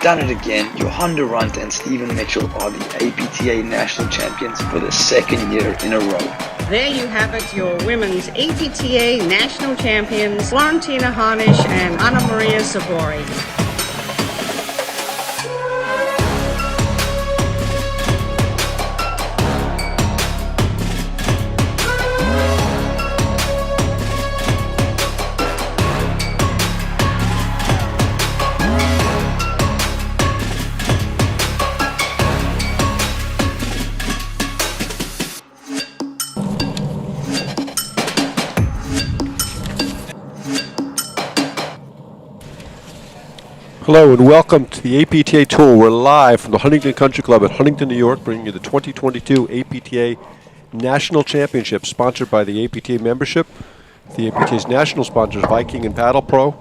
done it again. Johan Durant and Stephen Mitchell are the APTA national champions for the second year in a row. There you have it, your women's APTA national champions, Florentina Harnisch and Anna Maria Sabori. Hello and welcome to the APTA Tour. We're live from the Huntington Country Club at Huntington, New York, bringing you the 2022 APTA National Championship, sponsored by the APTA membership, the APTA's national sponsors Viking and Paddle Pro,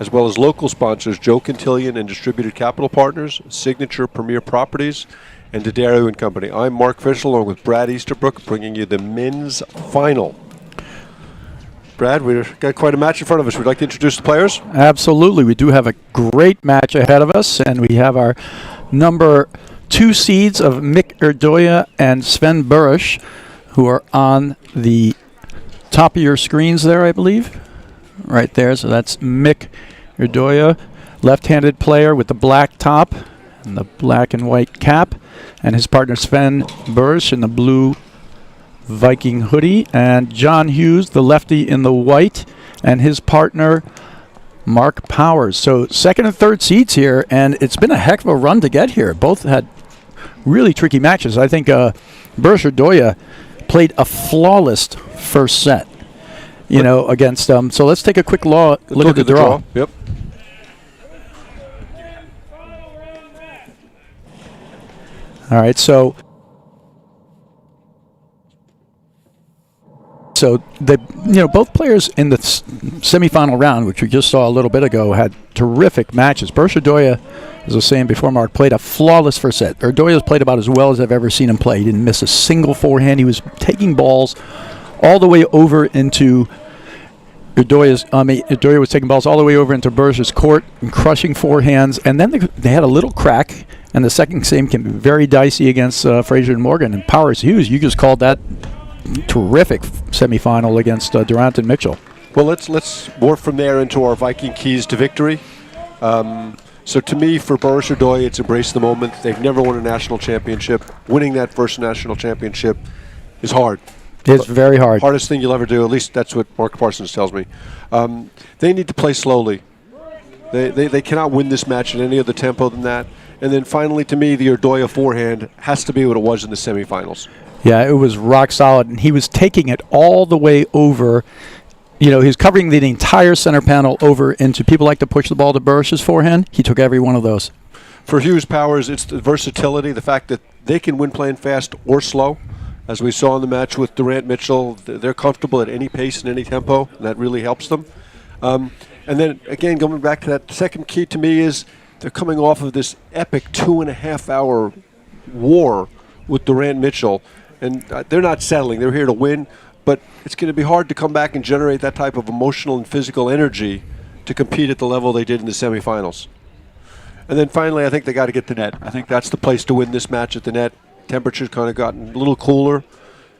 as well as local sponsors Joe Quintillion and Distributed Capital Partners, Signature Premier Properties, and D'Addario and Company. I'm Mark Fisher along with Brad Easterbrook, bringing you the men's final. Brad, we've got quite a match in front of us. Would you like to introduce the players? Absolutely. We do have a great match ahead of us, and we have our number 2 seeds of Mick Erdoya and Sven Burish, who are on the top of your screens there, I believe. Right there. So that's Mick Erdoya, left-handed player with the black top and the black and white cap, and his partner Sven Burish in the blue Viking hoodie, and John Hughes, the lefty in the white, and his partner Mark Powers. So second and third seeds here, and it's been a heck of a run to get here. Both had really tricky matches. I think Burish Erdoya played a flawless first set, against so let's take a quick look at the draw. Yep. All right, so both players in the semifinal round, which we just saw a little bit ago, had terrific matches. Burish Erdoya, as I was saying before, Mark, played a flawless first set. Erdoya's played about as well as I've ever seen him play. He didn't miss a single forehand. He was taking balls all the way over into Erdoya was taking balls all the way over into Burish's court and crushing forehands. And then they had a little crack, and the second game can be very dicey against Frazier and Morgan. And Powers Hughes, you just called that terrific semifinal against Durant and Mitchell. Well, let's morph from there into our Viking keys to victory. So to me, for Burish Erdoya, it's embrace the moment. They've never won a national championship. Winning that first national championship is hard. It's very hard. Hardest thing you'll ever do. At least that's what Mark Parsons tells me. They need to play slowly. They cannot win this match at any other tempo than that. And then finally, to me, the Erdoya forehand has to be what it was in the semifinals. Yeah, it was rock solid, and he was taking it all the way over. He was covering the entire center panel over into people like to push the ball to Burish's forehand. He took every one of those. For Hughes Powers, it's the versatility, the fact that they can win playing fast or slow. As we saw in the match with Durant Mitchell, they're comfortable at any pace and any tempo, and that really helps them. And then, again, going back to that second key to me is they're coming off of this epic 2.5-hour war with Durant Mitchell. And they're not settling. They're here to win. But it's going to be hard to come back and generate that type of emotional and physical energy to compete at the level they did in the semifinals. And then finally, I think they got to get the net. I think that's the place to win this match at the net. Temperature's kind of gotten a little cooler.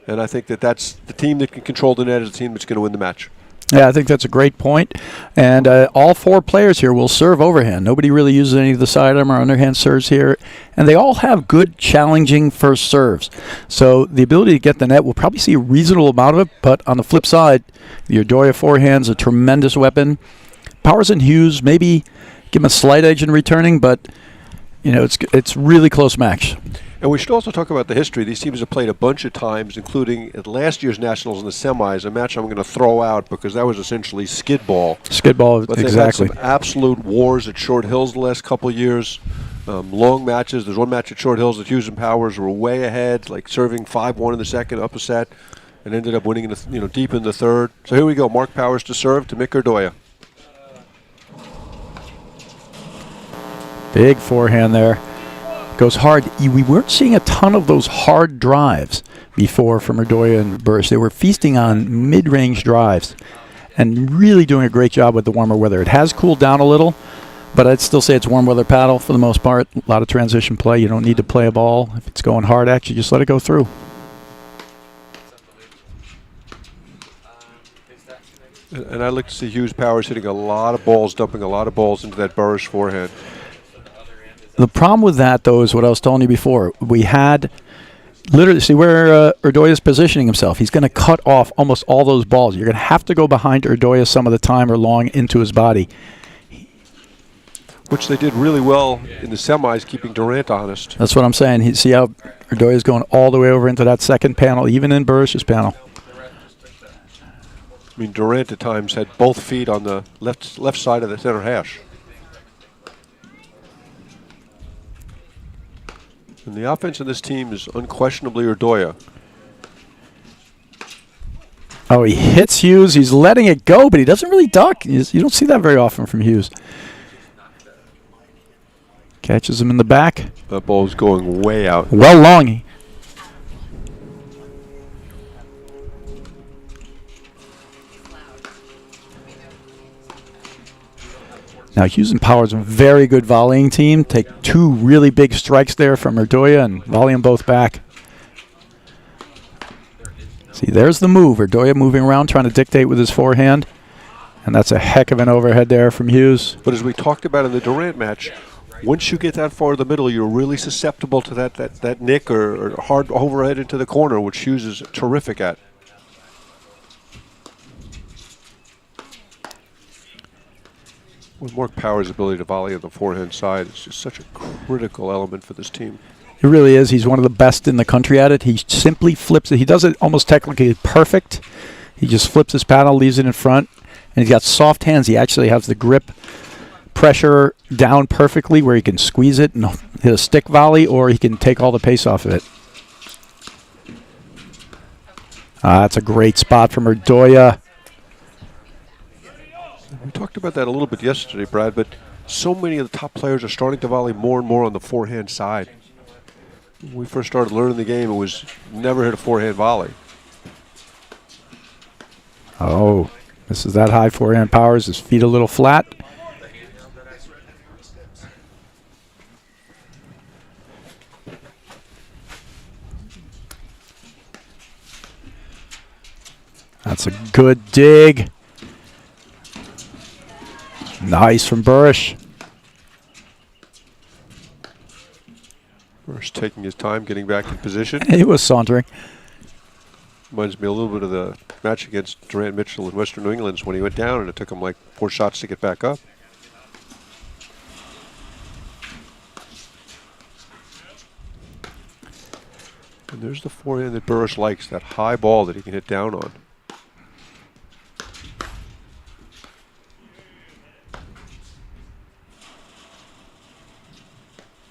And I think that's the team that can control the net is the team that's going to win the match. Yeah, I think that's a great point. And all 4 players here will serve overhand. Nobody really uses any of the sidearm or underhand serves here. And they all have good, challenging first serves. So the ability to get the net, we'll probably see a reasonable amount of it. But on the flip side, the Erdoya forehand's a tremendous weapon. Powers and Hughes, maybe give them a slight edge in returning, but it's really close match. And we should also talk about the history. These teams have played a bunch of times, including at last year's Nationals in the semis, a match I'm going to throw out because that was essentially skid ball. Skid ball, but exactly. They've had some absolute wars at Short Hills the last couple of years. Long matches. There's one match at Short Hills that Hughes and Powers were way ahead, like serving 5-1 in the second, up a set, and ended up winning in the, deep in the third. So here we go. Mark Powers to serve to Mick Erdoya. Big forehand there. Goes hard. We weren't seeing a ton of those hard drives before from Erdoya and Burish. They were feasting on mid-range drives and really doing a great job with the warmer weather. It has cooled down a little, But I'd still say it's warm weather paddle for the most part. A lot of transition play. You don't need to play a ball. If it's going hard at you, just let it go through. And I like to see Hughes Powers hitting a lot of balls, dumping a lot of balls into that Burrish forehand. The problem with that, though, is what I was telling you before. We had literally, see where Urdoya's positioning himself. He's going to cut off almost all those balls. You're going to have to go behind Urdoya some of the time or long into his body. Which they did really well in the semis, keeping Durant honest. That's what I'm saying. See how Urdoya's going all the way over into that second panel, even in Burrish's panel. I mean, Durant at times had both feet on the left side of the center hash. And the offense in this team is unquestionably Urdoya. Oh, he hits Hughes. He's letting it go, but he doesn't really duck. You don't see that very often from Hughes. Catches him in the back. That ball's going way out. Well long. Now, Hughes and Powers, a very good volleying team. Take two really big strikes there from Urdoya and volley them both back. See, there's the move. Urdoya moving around, trying to dictate with his forehand. And that's a heck of an overhead there from Hughes. But as we talked about in the Durant match, once you get that far in the middle, you're really susceptible to that nick or hard overhead into the corner, which Hughes is terrific at. With Mark Powers' ability to volley on the forehand side, it's just such a critical element for this team. It really is. He's one of the best in the country at it. He simply flips it. He does it almost technically perfect. He just flips his paddle, leaves it in front, and he's got soft hands. He actually has the grip pressure down perfectly where he can squeeze it and hit a stick volley, or he can take all the pace off of it. That's a great spot from Urdoya. We talked about that a little bit yesterday, Brad, but so many of the top players are starting to volley more and more on the forehand side. When we first started learning the game, it was never hit a forehand volley. Oh, this is that high forehand Powers. His feet a little flat. That's a good dig. Nice from Burrish. Burrish taking his time getting back in position. He was sauntering. Reminds me a little bit of the match against Durant Mitchell in Western New England when he went down and it took him like 4 shots to get back up. And there's the forehand that Burrish likes, that high ball that he can hit down on.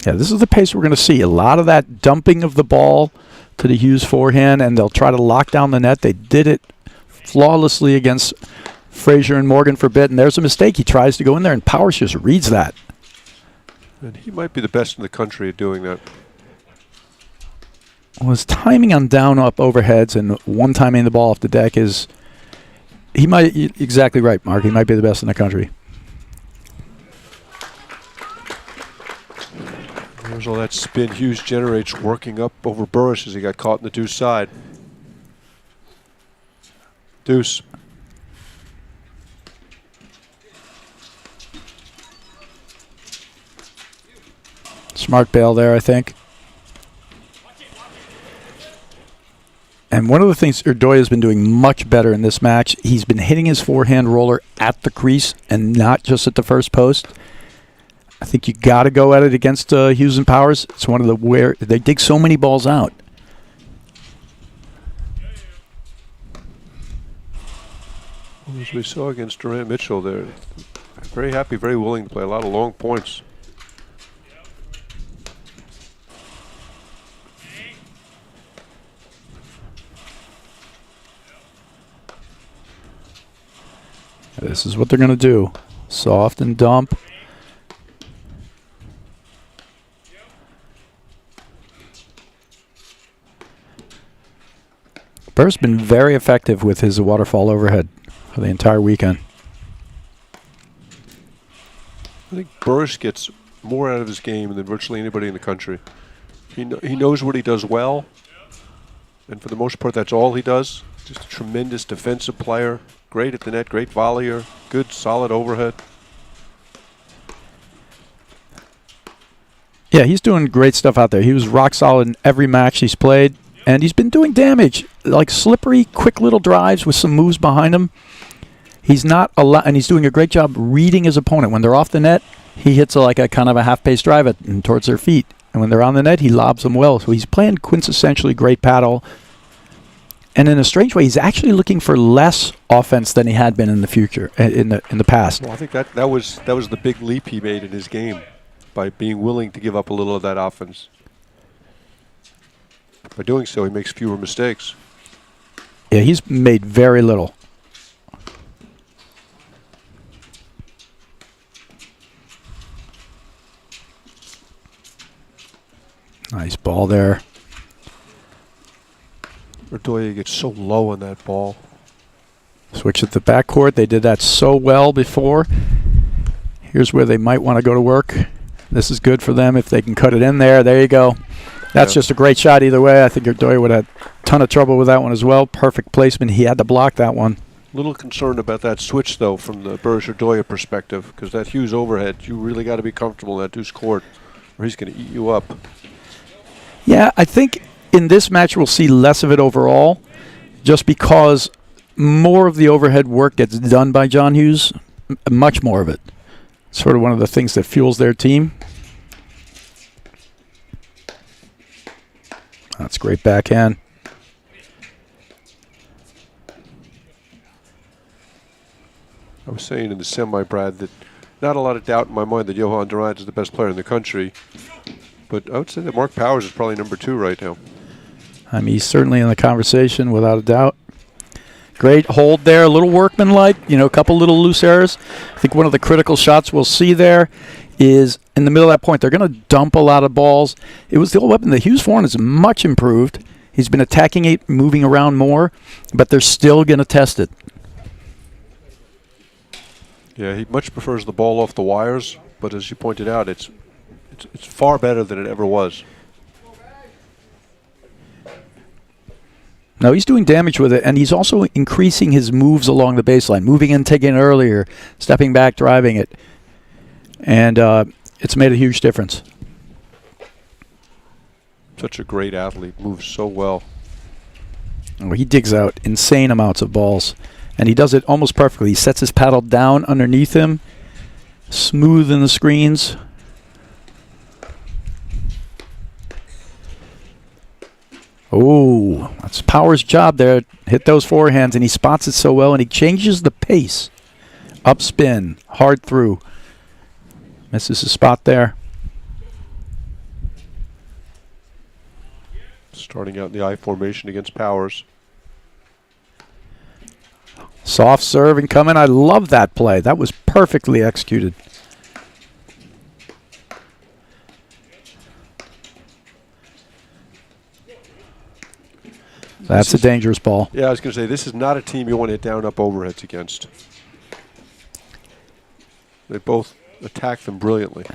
Yeah, this is the pace we're going to see. A lot of that dumping of the ball to the Hughes forehand, and they'll try to lock down the net. They did it flawlessly against Frazier and Morgan for a bit, and there's a mistake. He tries to go in there, and Powers just reads that. And he might be the best in the country at doing that. Well, his timing on down-up overheads and one timing the ball off the deck is, he might, exactly right, Mark. He might be the best in the country. There's all that spin Hughes generates working up over Burrish as he got caught in the deuce side. Deuce. Smart bail there, I think. And one of the things Urdoya has been doing much better in this match, he's been hitting his forehand roller at the crease and not just at the first post. I think you got to go at it against Hughes and Powers. It's one of the where they dig so many balls out. As we saw against Durant Mitchell, they're very happy, very willing to play a lot of long points. This is what they're going to do. Soft and dump. Burr's been very effective with his waterfall overhead for the entire weekend. I think Burris gets more out of his game than virtually anybody in the country. He knows what he does well, and for the most part, that's all he does. Just a tremendous defensive player, great at the net, great volleyer, good, solid overhead. Yeah, he's doing great stuff out there. He was rock solid in every match he's played, and he's been doing damage, like slippery, quick little drives with some moves behind him. He's not a lot, and he's doing a great job reading his opponent. When they're off the net, he hits like a kind of a half-pace drive towards their feet, and when they're on the net, he lobs them well. So he's playing quintessentially great paddle, and in a strange way, he's actually looking for less offense than he had been in the future, in the past. Well, I think that was the big leap he made in his game, by being willing to give up a little of that offense. By doing so, he makes fewer mistakes. Yeah, he's made very little. Nice ball there. Verdoya gets so low on that ball. Switch at the backcourt. They did that so well before. Here's where they might want to go to work. This is good for them if they can cut it in there. There you go. That's just a great shot either way. I think Verdoya would have a ton of trouble with that one as well. Perfect placement. He had to block that one. Little concerned about that switch, though, from the Burris-Verdoya perspective, because that Hughes overhead, you really got to be comfortable in that deuce court, or he's going to eat you up. Yeah, I think in this match we'll see less of it overall, just because more of the overhead work gets done by John Hughes, much more of it. Sort of one of the things that fuels their team. That's great backhand. I was saying in the semi, Brad, that not a lot of doubt in my mind that Johan Durant is the best player in the country, but I would say that Mark Powers is probably number 2 right now. I mean, he's certainly in the conversation without a doubt. Great hold there, a little workmanlike, a couple little loose errors. I think one of the critical shots we'll see there is in the middle of that point. They're going to dump a lot of balls. It was the old weapon. The Hughes forehand is much improved. He's been attacking it, moving around more, but they're still going to test it. Yeah, he much prefers the ball off the wires, but as you pointed out, it's far better than it ever was. No, he's doing damage with it, and he's also increasing his moves along the baseline, moving in, taking it earlier, stepping back, driving it. And it's made a huge difference. Such a great athlete, moves so well. Oh, he digs out insane amounts of balls, and he does it almost perfectly. He sets his paddle down underneath him, smooth in the screens. Oh, that's Powers' job there. Hit those forehands, and he spots it so well, and he changes the pace. Up spin, hard through. Misses his spot there. Starting out in the I formation against Powers. Soft serve and coming. I love that play. That was perfectly executed. That's a dangerous ball. Yeah, I was going to say, this is not a team you want to hit down-up overheads against. They both attack them brilliantly.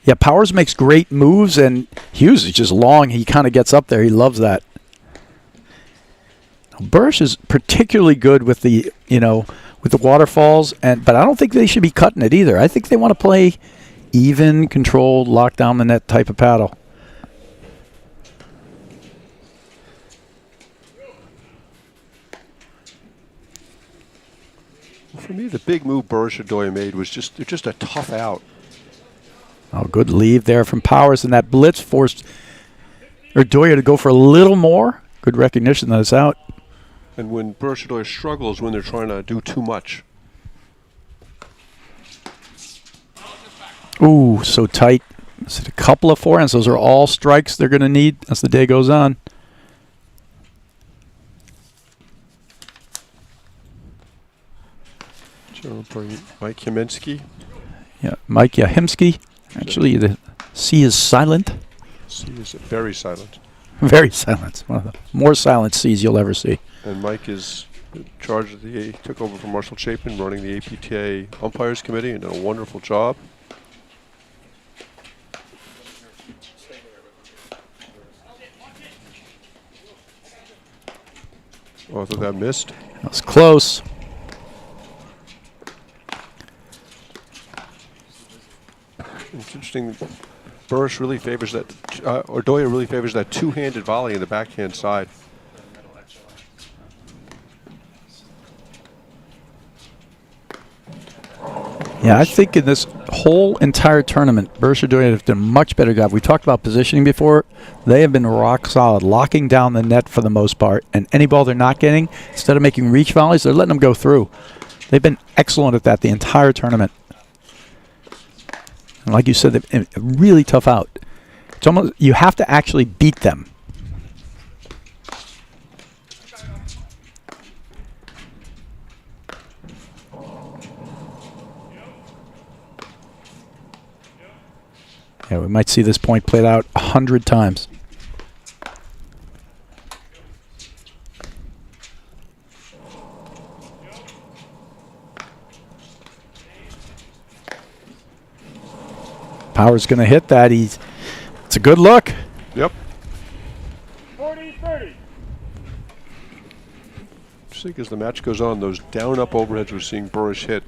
Yeah, Powers makes great moves, and Hughes is just long. He kind of gets up there. He loves that. Bursch is particularly good with the, with the waterfalls, but I don't think they should be cutting it either. I think they want to play even, controlled, lock down the net type of paddle. For me, the big move Burris-Verdoya made was just a tough out. Oh, good lead there from Powers, and that blitz forced Verdoya to go for a little more. Good recognition that it's out. And when Burris-Verdoya struggles when they're trying to do too much. Ooh, so tight. It's a couple of forehands. Those are all strikes they're going to need as the day goes on. Mike Yaminsky. Yeah, Mike Yahimsky. Actually, the C is silent. C is very silent. Very silent. One of the more silent C's you'll ever see. And Mike is in charge of took over from Marshall Chapin, running the APTA Umpires Committee, and did a wonderful job. Oh, I thought that missed. That was close. It's interesting. Burris really favors that, or Doya really favors that two-handed volley in the backhand side. Yeah, I think in this whole entire tournament, Burris Doya have done a much better job. We talked about positioning before. They have been rock solid, locking down the net for the most part. And any ball they're not getting, instead of making reach volleys, they're letting them go through. They've been excellent at that the entire tournament. And like you said, they've really tough out. It's almost, you have to actually beat them. Yeah, we might see this point played out 100 times. Power's going to hit that. It's a good look. Yep. 40-30. Just think as the match goes on, those down-up overheads we're seeing Burris hit,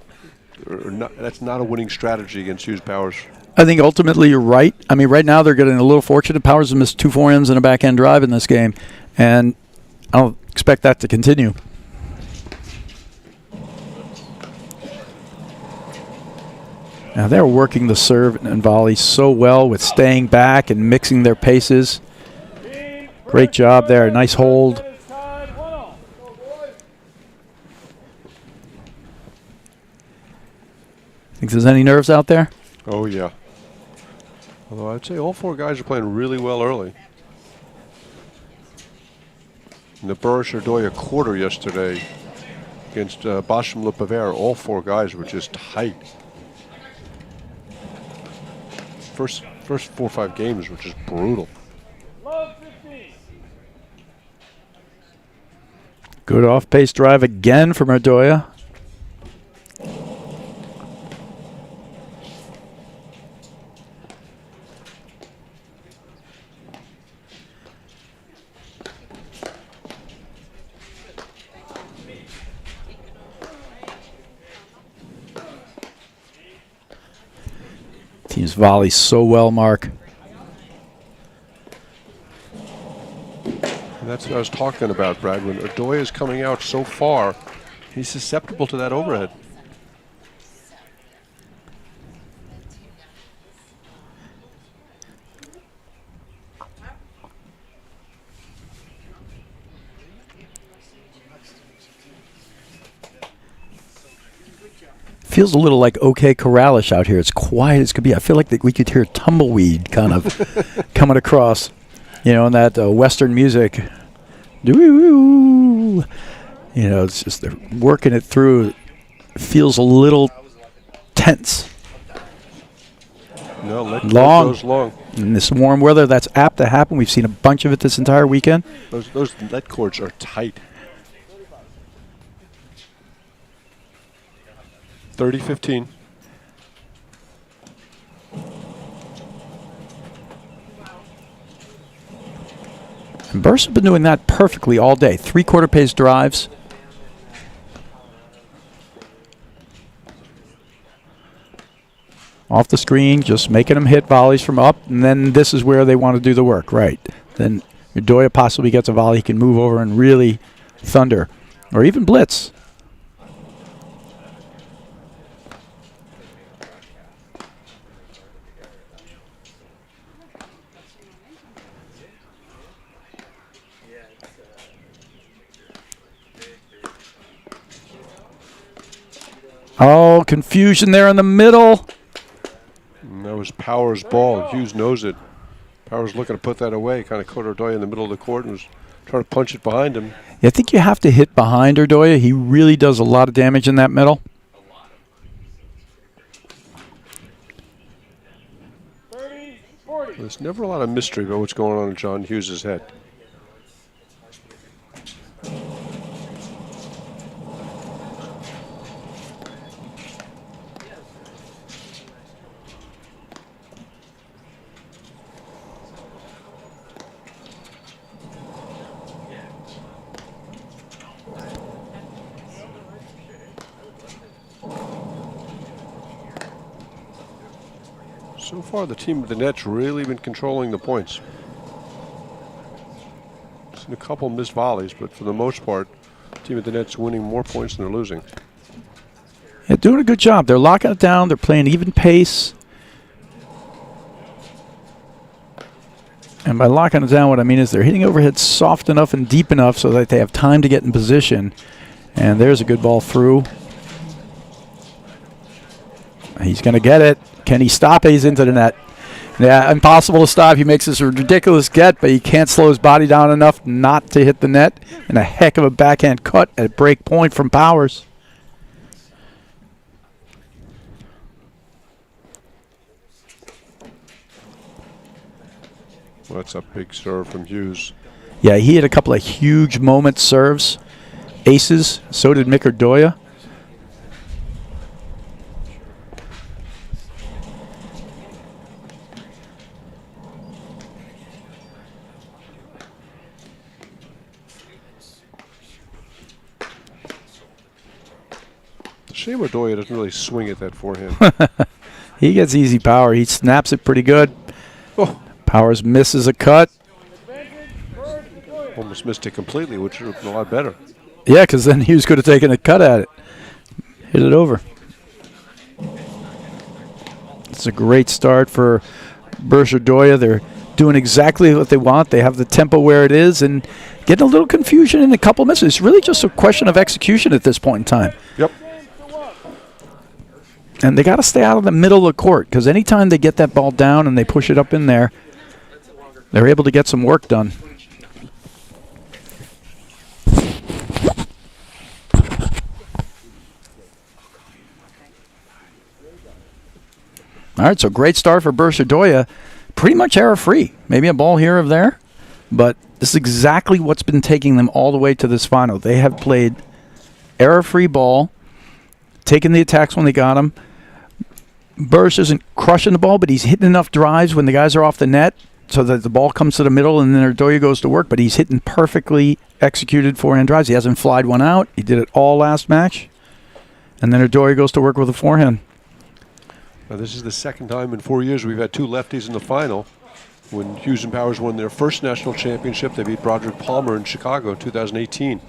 that's not a winning strategy against Hughes Powers. I think ultimately you're right. I mean, right now they're getting a little fortunate. Powers have missed 2 forehands and a backhand drive in this game, and I don't expect that to continue. Now they're working the serve and volley so well with staying back and mixing their paces. Great job there. Nice hold. Think there's any nerves out there? Oh, yeah. Although I'd say all 4 guys are playing really well early. In the Burris Doya quarter yesterday against Bochum Le Pavert, all 4 guys were just tight. First 4 or 5 games were just brutal. Good off-pace drive again from Erdoya. Team's volley so well, Mark. And that's what I was talking about, Brad. When Erdoya is coming out so far, he's susceptible to that overhead. Feels a little like OK Corralish out here. It's quiet as could be. I feel like we could hear tumbleweed kind of coming across, you know, in that Western music. You know, it's just they're working it through. It feels a little tense. No, let long. goes long. In this warm weather, that's apt to happen. We've seen a bunch of it this entire weekend. Those let cords are tight. 30-15. And Burris has been doing that perfectly all day. 3/4 pace drives. Off the screen, just making them hit volleys from up, and then this is where they want to do the work, right? Then Erdoya possibly gets a volley, he can move over and really thunder, or even blitz. Oh, confusion there in the middle. And that was Powers' ball. Hughes knows it. Powers looking to put that away. Kind of caught Erdoya in the middle of the court and was trying to punch it behind him. Yeah, I think you have to hit behind Erdoya. He really does a lot of damage in that middle. There's never a lot of mystery about what's going on in John Hughes' head. So far, the team at the net's really been controlling the points. Seen a couple missed volleys, but for the most part, the team at the net's winning more points than they're losing. Yeah, doing a good job. They're locking it down. They're playing even pace. And by locking it down, what I mean is they're hitting overhead soft enough and deep enough so that they have time to get in position. And there's a good ball through. He's going to get it. Can he stop it? He's into the net. Yeah, impossible to stop. He makes this ridiculous get, but he can't slow his body down enough not to hit the net. And a heck of a backhand cut at break point from Powers. Well, that's a big serve from Hughes. Yeah, he had a couple of huge moment serves. Aces. So did Mikardoya. Shame Odoya doesn't really swing at that forehand. He gets easy power. He snaps it pretty good. Oh, Powers misses a cut. almost missed it completely, which would have been a lot better. Yeah, because then Hughes could have taken a cut at it. Hit it over. It's a great start for Bergerdoya. They're doing exactly what they want. They have the tempo where it is and getting a little confusion in a couple misses. It's really just a question of execution at this point in time. Yep. And they got to stay out of the middle of the court because anytime they get that ball down and they push it up in there, they're able to get some work done. All right, so great start for Bergerdoya. Pretty much error-free. Maybe a ball here or there, but this is exactly what's been taking them all the way to this final. They have played error-free ball, taking the attacks when they got them. Bursch isn't crushing the ball, but he's hitting enough drives when the guys are off the net so that the ball comes to the middle and then Erdoya goes to work, but he's hitting perfectly executed forehand drives. He hasn't flied one out. He did it all last match. And then Erdoya goes to work with a forehand. Now, this is the second time in 4 years we've had two lefties in the final. When Hughes and Powers won their first national championship, they beat Broderick Palmer in Chicago in 2018.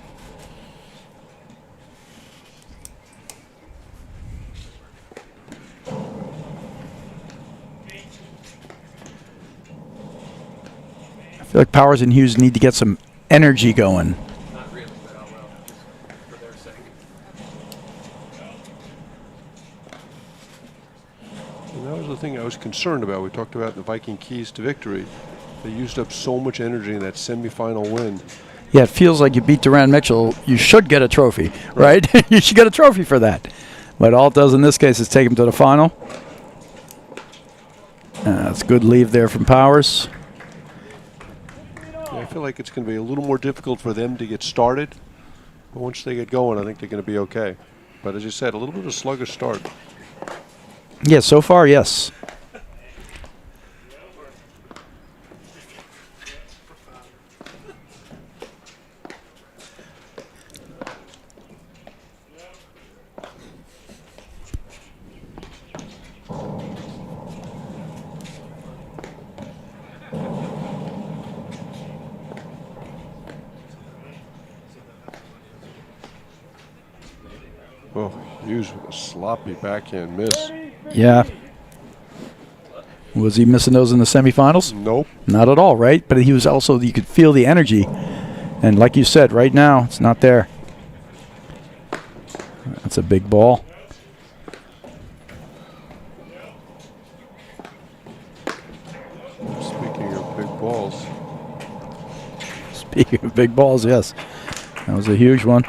I feel like Powers and Hughes need to get some energy going. Not really, but I will, just for their sake. And that was the thing I was concerned about. We talked about the Viking keys to victory. They used up so much energy in that semifinal win. Yeah, it feels like you beat Durant Mitchell. You should get a trophy, right? You should get a trophy for that. But all it does in this case is take him to the final. That's a good leave there from Powers. Yeah, I feel like it's going to be a little more difficult for them to get started. But once they get going, I think they're going to be okay. But as you said, a little bit of a sluggish start. Yeah, so far, yes. Oh, Hughes with a sloppy backhand miss. Yeah. Was he missing those in the semifinals? Nope. Not at all, right? But he was also, you could feel the energy. And like you said, right now, it's not there. That's a big ball. Speaking of big balls. Speaking of big balls, yes. That was a huge one.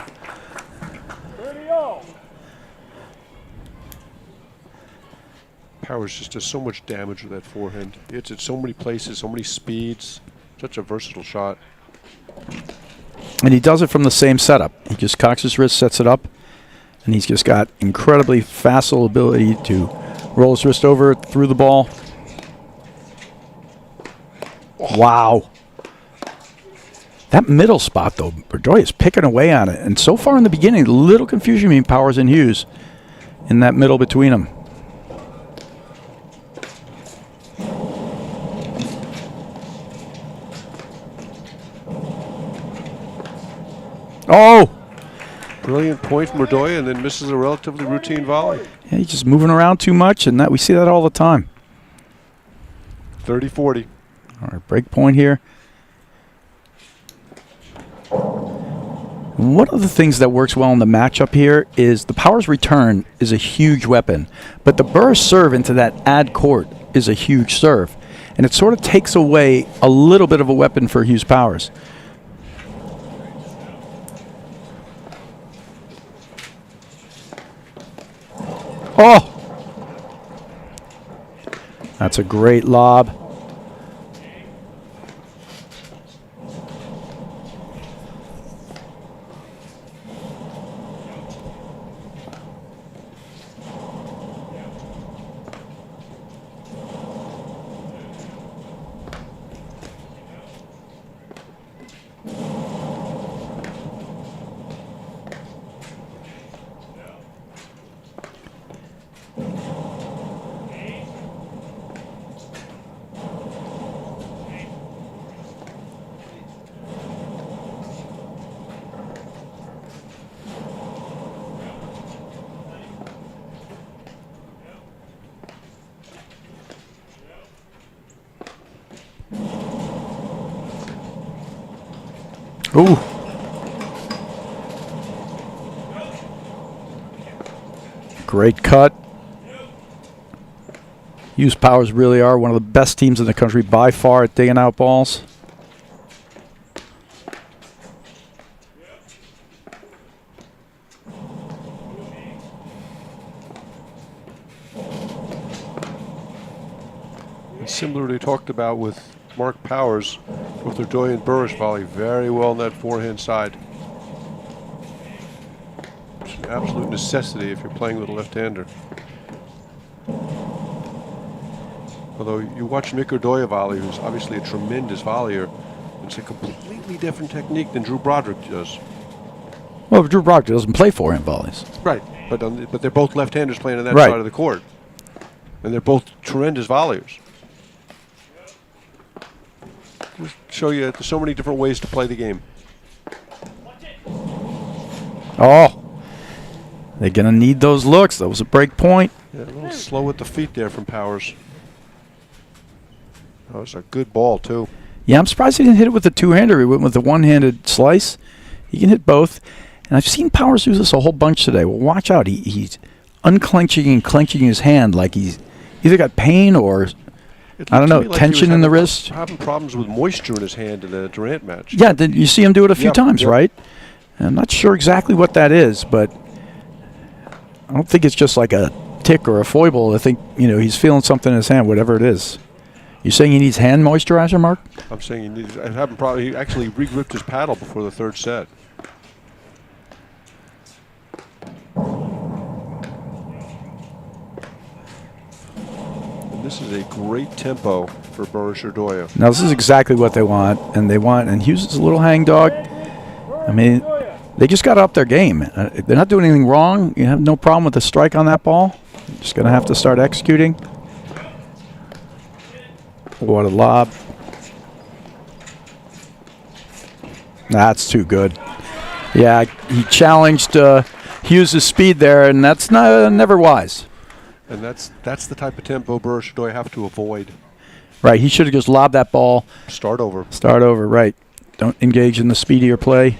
Powers just does so much damage with that forehand. He hits it so many places, so many speeds. Such a versatile shot. And he does it from the same setup. He just cocks his wrist, sets it up, and he's just got incredibly facile ability to roll his wrist over through the ball. Wow. That middle spot, though, Berdoya is picking away on it. And so far in the beginning, a little confusion between Powers and Hughes in that middle between them. Oh! Brilliant point from Redoya, and then misses a relatively routine volley. Yeah, he's just moving around too much, and that we see that all the time. 30-40. All right, break point here. One of the things that works well in the matchup here is the power's return is a huge weapon, but the burst serve into that ad court is a huge serve, and it sort of takes away a little bit of a weapon for Hughes Powers. Oh! That's a great lob. Ooh. Great cut. Hughes Powers really are one of the best teams in the country by far at digging out balls. Similar to what we talked about with Mark Powers, both Redoya and Burrish volley very well on that forehand side. It's an absolute necessity if you're playing with a left-hander. Although you watch Mick Redoya volley, who's obviously a tremendous volleyer, it's a completely different technique than Drew Broderick does. Well, Drew Broderick doesn't play forehand volleys. Right, but they're both left-handers playing on that Right. side of the court. And they're both tremendous volleyers. Just show you there's so many different ways to play the game. Oh, they're going to need those looks. That was a break point. Yeah, a little slow with the feet there from Powers. That was a good ball, too. Yeah, I'm surprised he didn't hit it with the two-hander. He went with the one-handed slice. He can hit both. And I've seen Powers use this a whole bunch today. Well, watch out. He's unclenching and clenching his hand like he's either got pain or, I don't know, tension in the wrist. Having problems with moisture in his hand in the Durant match. Yeah, you see him do it a few times, right? I'm not sure exactly what that is, but I don't think it's just like a tick or a foible. I think, he's feeling something in his hand, whatever it is. You saying he needs hand moisturizer, Mark? I'm saying he needs. He actually re-gripped his paddle before the third set. And this is a great tempo for Burrish Redoya. Now, this is exactly what they want, and Hughes is a little hangdog. I mean, they just got to up their game. They're not doing anything wrong. You have no problem with the strike on that ball. You're just going to have to start executing. What a lob. That's too good. Yeah, he challenged Hughes' speed there, and that's never wise. And that's the type of tempo Burrish Redoya have to avoid. Right, he should have just lobbed that ball. Start over. Start over, right. Don't engage in the speedier play.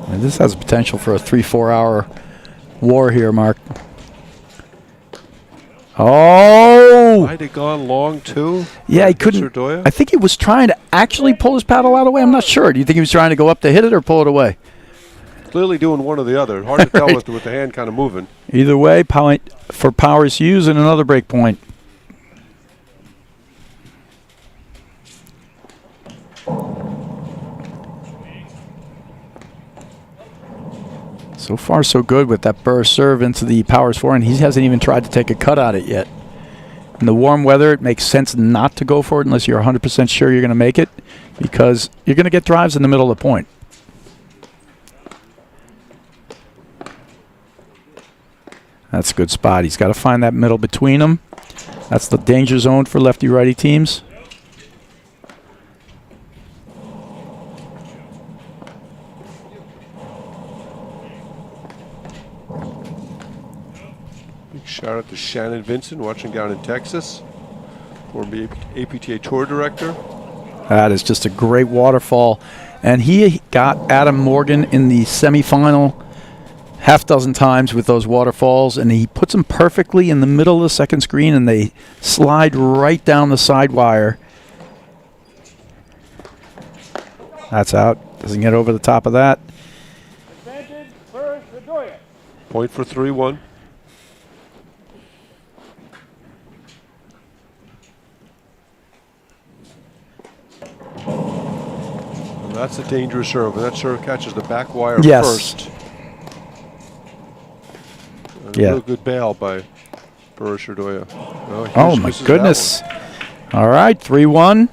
And this has potential for a 3-4 hour war here, Mark. Oh! Might have gone long, too. Yeah, he couldn't. I think he was trying to actually pull his paddle out of the way. I'm not sure. Do you think he was trying to go up to hit it or pull it away? Clearly doing one or the other. Hard to tell with the hand kind of moving. Either way, point for Powers Hughes and another break point. So far, so good with that burst serve into the Powers forehand. He hasn't even tried to take a cut at it yet. In the warm weather, it makes sense not to go for it unless you're 100% sure you're going to make it, because you're going to get drives in the middle of the point. That's a good spot. He's got to find that middle between them. That's the danger zone for lefty-righty teams. Big shout out to Shannon Vincent, watching down in Texas, former APTA Tour Director. That is just a great waterfall. And he got Adam Morgan in the semifinal half dozen times with those waterfalls, and he puts them perfectly in the middle of the second screen, and they slide right down the side wire. That's out. Doesn't get over the top of that. Point for 3-1. And that's a dangerous serve, and that serve catches the back wire first. A real good bail by Burris Urdoya. Oh my goodness. All right, 3-1.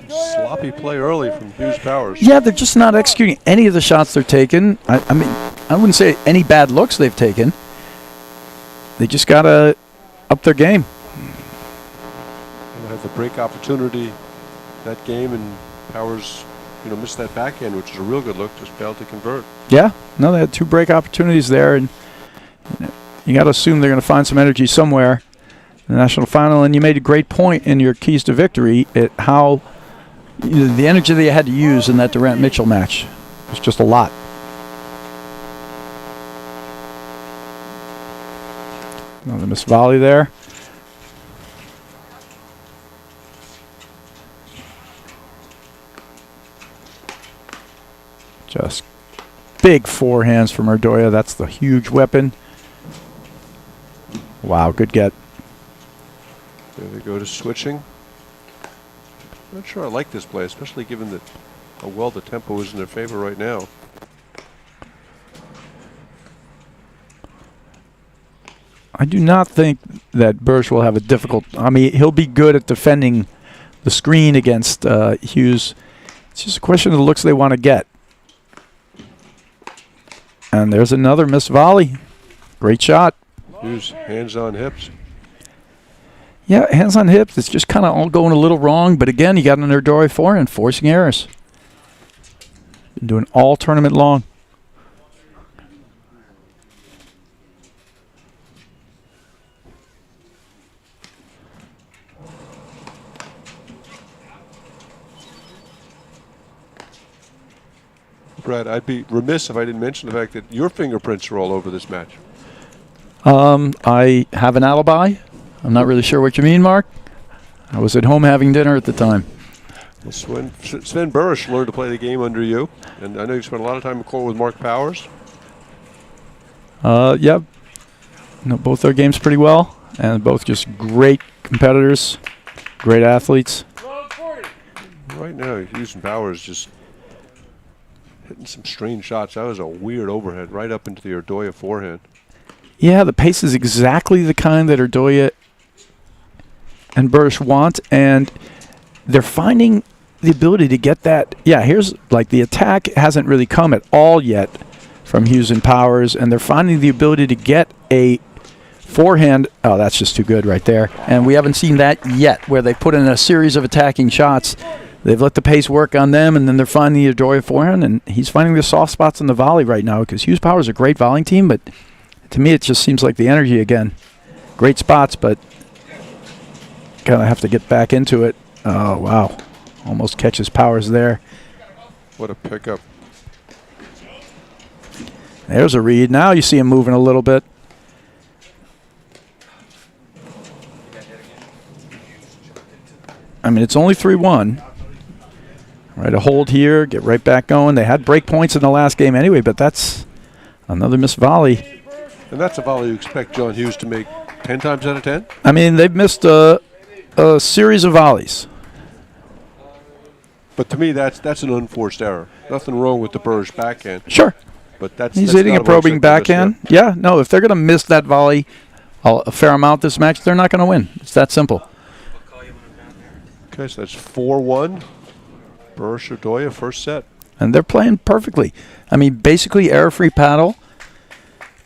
Sloppy play early from Hughes Powers. Yeah, they're just not executing any of the shots they're taking. I mean, I wouldn't say any bad looks they've taken. They just got to up their game. And had the break opportunity that game, and Powers, missed that backhand, which is a real good look, just failed to convert. Yeah, no, they had 2 break opportunities there, and you got to assume they're going to find some energy somewhere in the national final. And you made a great point in your keys to victory at how the energy they had to use in that Durant-Mitchell match was just a lot. Another missed volley there. Just big forehands from Urdoya. That's the huge weapon. Wow, good get. There they go to switching. I'm not sure I like this play, especially given that how well the tempo is in their favor right now. I do not think that Bursch will have a difficult... I mean, he'll be good at defending the screen against Hughes. It's just a question of the looks they want to get. And there's another missed volley. Great shot. Hughes, hands on hips. Yeah, hands on hips. It's just kind of all going a little wrong. But again, you got an Urdoya forehand, forcing errors. Been doing all tournament long. Brad, I'd be remiss if I didn't mention the fact that your fingerprints are all over this match. I have an alibi. I'm not really sure what you mean, Mark. I was at home having dinner at the time. Well, Sven Burris learned to play the game under you, and I know you spent a lot of time in court with Mark Powers. Yeah. Know both their games pretty well, and both just great competitors, great athletes. Right now, Hughes and Powers just hitting some strange shots. That was a weird overhead right up into the Urdoya forehand. Yeah, the pace is exactly the kind that Urdoya and Bursch want, and they're finding the ability to get that. Yeah, here's like the attack hasn't really come at all yet from Hughes and Powers, and they're finding the ability to get a forehand. Oh, that's just too good right there. And we haven't seen that yet, where they put in a series of attacking shots. They've let the pace work on them, and then they're finding the Urdoya forehand, and he's finding the soft spots in the volley right now, because Hughes Powers is a great volleying team, but to me it just seems like the energy again. Great spots, but kind of have to get back into it. Oh, wow. Almost catches Powers there. What a pickup. There's a read. Now you see him moving a little bit. I mean, it's only 3-1. Right, a hold here, get right back going. They had break points in the last game anyway, but that's another missed volley. And that's a volley you expect John Hughes to make 10 times out of 10? I mean, they've missed a series of volleys. But to me, that's an unforced error. Nothing wrong with the Burge backhand. Sure. But He's hitting a probing backhand. Yeah, no, if they're going to miss that volley a fair amount this match, they're not going to win. It's that simple. Okay, so that's 4-1. Burish Odoya, first set. And they're playing perfectly. I mean, basically error-free paddle.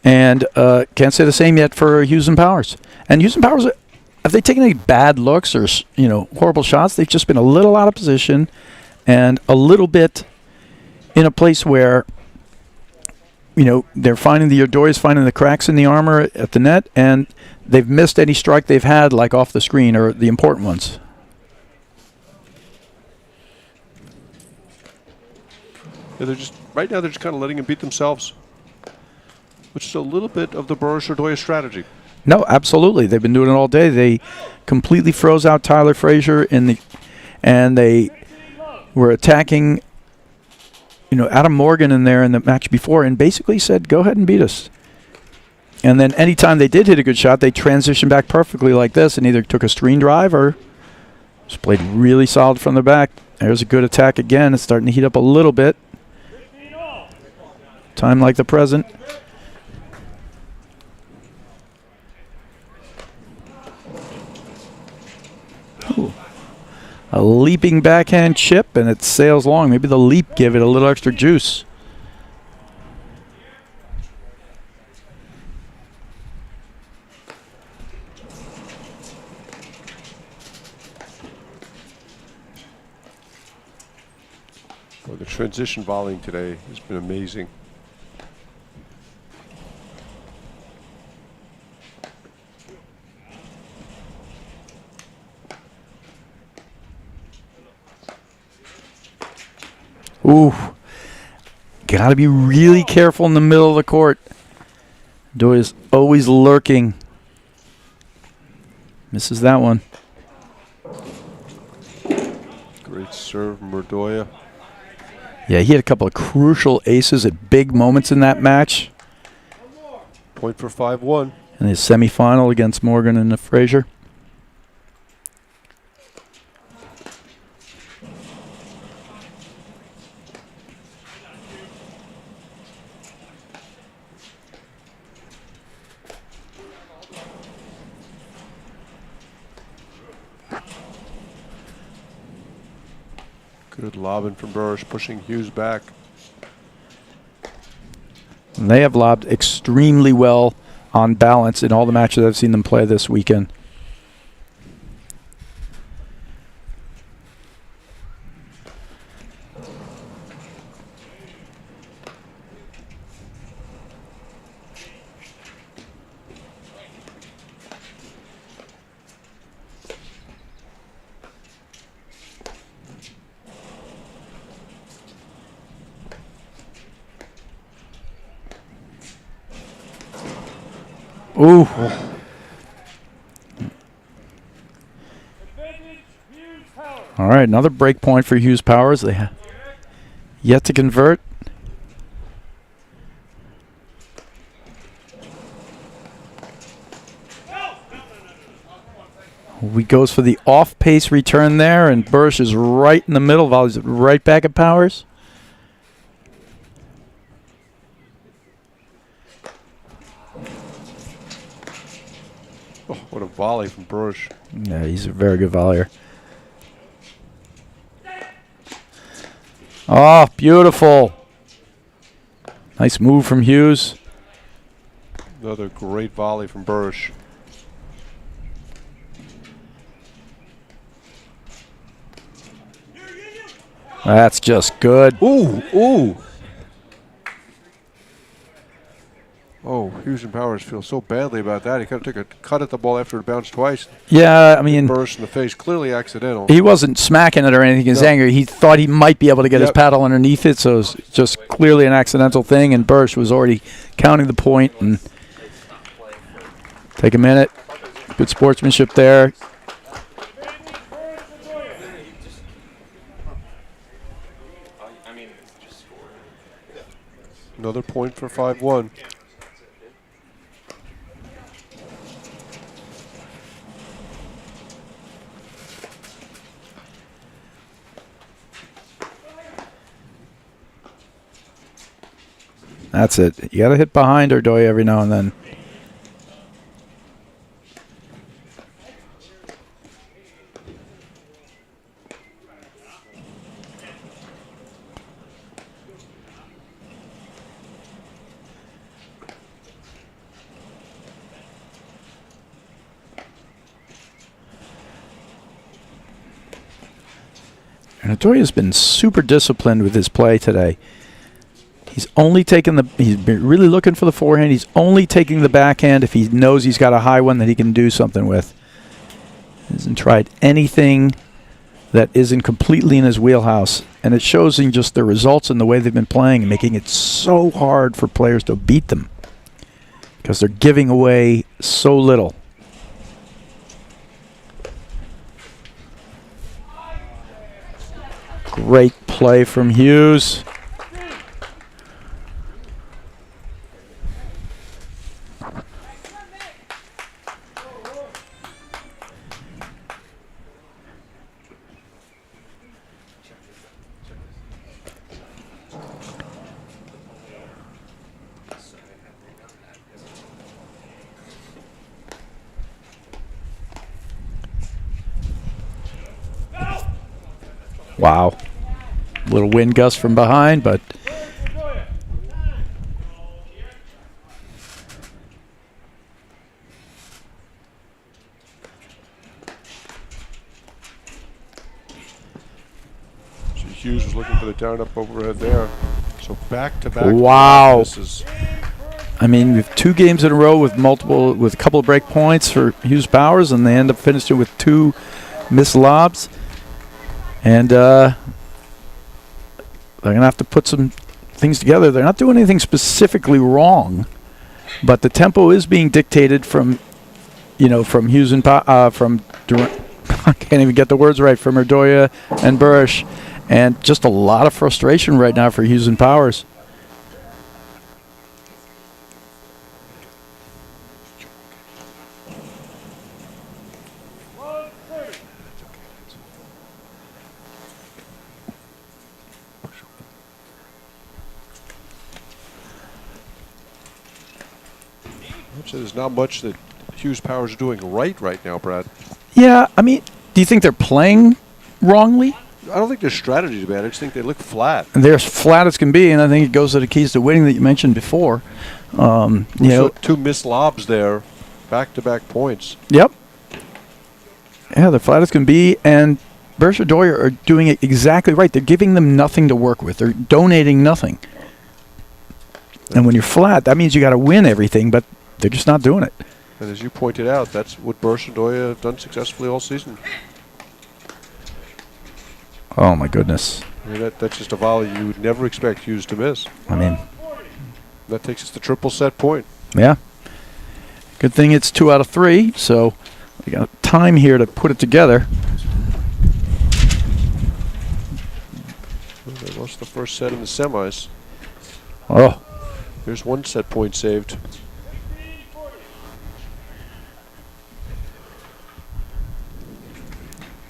And can't say the same yet for Hughes and Powers. And Hughes and Powers, have they taken any bad looks or horrible shots? They've just been a little out of position and a little bit in a place where they're finding the cracks in the armor at the net, and they've missed any strike they've had, like off the screen or the important ones. Yeah, right now they're just kind of letting them beat themselves, which is a little bit of the Burish Odoya strategy. No, absolutely. They've been doing it all day. They completely froze out Tyler Frazier and they were attacking Adam Morgan in there in the match before and basically said, go ahead and beat us. And then anytime they did hit a good shot, they transitioned back perfectly like this and either took a screen drive or just played really solid from the back. There's a good attack again. It's starting to heat up a little bit. Time like the present. Ooh. A leaping backhand chip, and it sails long. Maybe the leap gave it a little extra juice. Well, the transition volleying today has been amazing. Ooh. Got to be really careful in the middle of the court. Odoya is always lurking. Misses that one. Great serve from Odoya. Yeah, he had a couple of crucial aces at big moments in that match. Point for 5-1. In his semifinal against Morgan and Frazier. Good lobbing from Burish, pushing Hughes back. And they have lobbed extremely well on balance in all the matches I've seen them play this weekend. Ooh. All right, another break point for Hughes Powers. They have yet to convert. He goes for the off-pace return there, and Burish is right in the middle. Volleys it right back at Powers. Oh, what a volley from Burish. Yeah, he's a very good volleyer. Oh, beautiful. Nice move from Hughes. Another great volley from Burish. That's just good. Ooh, ooh. Oh, Hughes and Powers feel so badly about that. He kind of took a cut at the ball after it bounced twice. Yeah, I mean, Burish in the face, clearly accidental. he wasn't smacking it or anything. He's angry. He thought he might be able to get his paddle underneath it, so it was just clearly an accidental thing, and Burish was already counting the point. And take a minute. Good sportsmanship there. Another point for 5-1. That's it. You got to hit behind Odoya every now and then. And Atoya's been super disciplined with his play today. He's only taken he's been really looking for the forehand. He's only taking the backhand if he knows he's got a high one that he can do something with. He hasn't tried anything that isn't completely in his wheelhouse. And it shows in just the results and the way they've been playing and making it so hard for players to beat them because they're giving away so little. Great play from Hughes. Wow. Little wind gust from behind, but Hughes was looking for the down up overhead there. So back-to-back. Wow. Misses. I mean, we have 2 games in a row with a couple of break points for Hughes Powers, and they end up finishing with 2 missed lobs. And they're going to have to put some things together. They're not doing anything specifically wrong, but the tempo is being dictated from, from Hughes and from I can't even get the words right, from Erdoya and Burish, and just a lot of frustration right now for Hughes and Powers. There's not much that Hughes Powers are doing right now, Brad. Yeah, I mean, do you think they're playing wrongly? I don't think their strategy is bad. I just think they look flat. And they're as flat as can be, and I think it goes to the keys to winning that you mentioned before. So 2 missed lobs there, back-to-back points. Yep. Yeah, they're flat as can be, and Berkshire Doyer are doing it exactly right. They're giving them nothing to work with. They're donating nothing. And when you're flat, that means you got to win everything, but they're just not doing it. And as you pointed out, that's what Bursch and Doya have done successfully all season. Oh, my goodness. I mean, that's just a volley you would never expect Hughes to miss. I mean, that takes us to triple set point. Yeah. Good thing it's 2 out of 3, so we got time here to put it together. Well, they lost the first set in the semis. Oh. Here's 1 set point saved.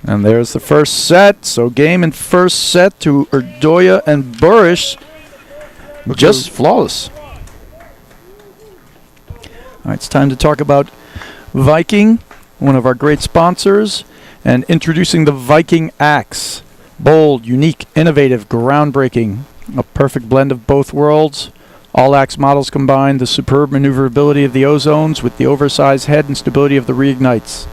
And there's the first set. So game in first set to Erdoya and Burish. Just flawless. All right, it's time to talk about Viking, one of our great sponsors, and introducing the Viking Axe. Bold, unique, innovative, groundbreaking. A perfect blend of both worlds. All axe models combine the superb maneuverability of the O-zones with the oversized head and stability of the reignites.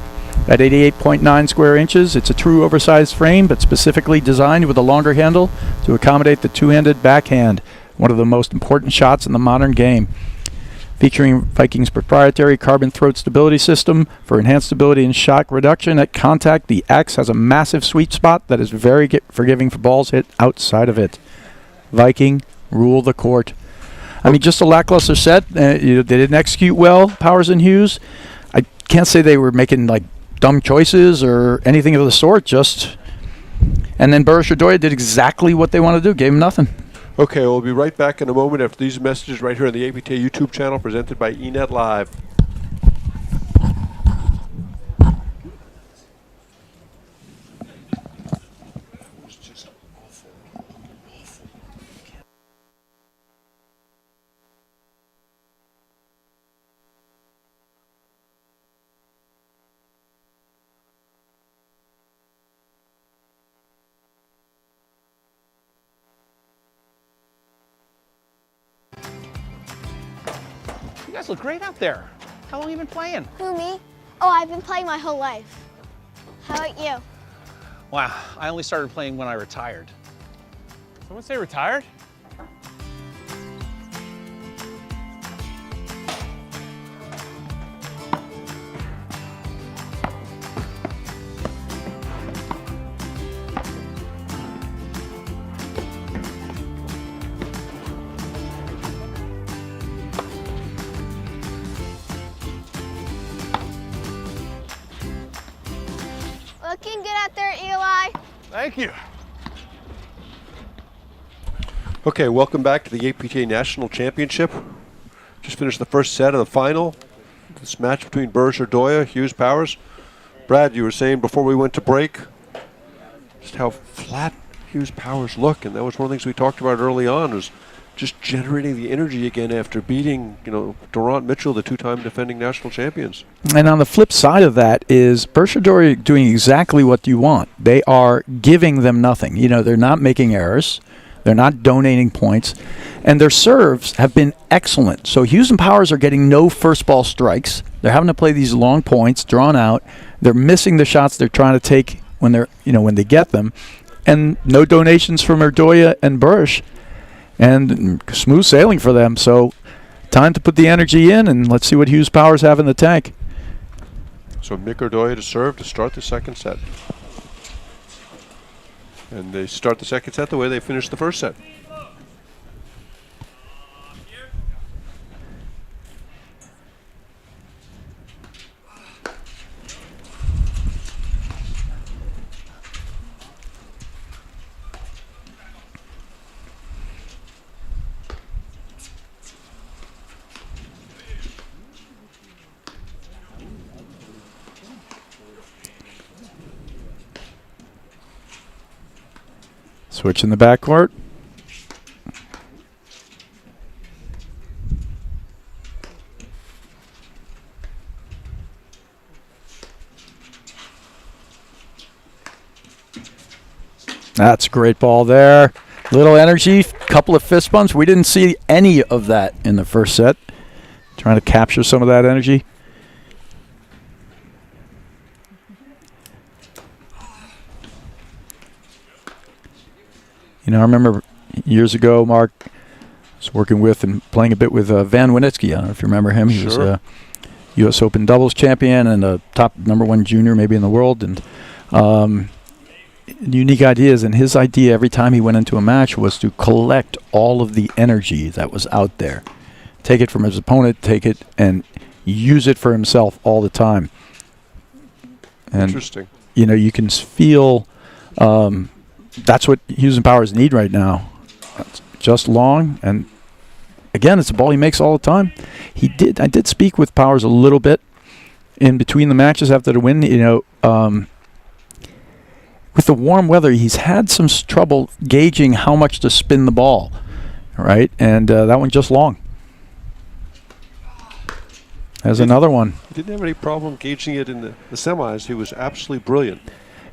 At 88.9 square inches, it's a true oversized frame, but specifically designed with a longer handle to accommodate the two-handed backhand, one of the most important shots in the modern game. Featuring Viking's proprietary carbon throat stability system for enhanced stability and shock reduction at contact, the axe has a massive sweet spot that is very forgiving for balls hit outside of it. Viking, rule the court. I mean, just a lackluster set. They didn't execute well, Powers and Hughes. I can't say they were making like dumb choices or anything of the sort. And then Burish Erdoya did exactly what they wanted to do. Gave him nothing. Okay, we'll be right back in a moment after these messages right here on the APTA YouTube channel presented by eNet Live. You guys look great out there. How long have you been playing? Who, me? Oh, I've been playing my whole life. How about you? Wow, I only started playing when I retired. Someone say retired? Looking good out there, Eli. Thank you. Okay, welcome back to the APTA National Championship. Just finished the first set of the final. This match between Burris Erdoya, Hughes Powers. Brad, you were saying before we went to break just how flat Hughes Powers look, and that was one of the things we talked about early on, was just generating the energy again after beating, Durant Mitchell, the two-time defending national champions. And on the flip side of that is Burris Erdoya doing exactly what you want. They are giving them nothing. They're not making errors. They're not donating points. And their serves have been excellent. So Hughes and Powers are getting no first ball strikes. They're having to play these long points, drawn out. They're missing the shots they're trying to take when they get them. And no donations from Erdoya and Burris. And smooth sailing for them. So time to put the energy in, and let's see what Hughes Powers have in the tank. So Mick Erdoya to serve to start the second set. And they start the second set the way they finished the first set. Switch in the backcourt. That's a great ball there. Little energy, couple of fist bumps. We didn't see any of that in the first set. Trying to capture some of that energy. I remember years ago, Mark was working with and playing a bit with Van Winitsky. I don't know if you remember him. He was a U.S. Open doubles champion and a top #1 junior maybe in the world. And unique ideas. And his idea every time he went into a match was to collect all of the energy that was out there. Take it from his opponent, take it and use it for himself all the time. And, interesting. You can feel... that's what Hughes and Powers need right now. It's just long, and again, it's a ball he makes all the time. I did speak with Powers a little bit in between the matches after the win. With the warm weather, he's had some trouble gauging how much to spin the ball, right? And that one just long. There's another one. He didn't have any problem gauging it in the semis. He was absolutely brilliant.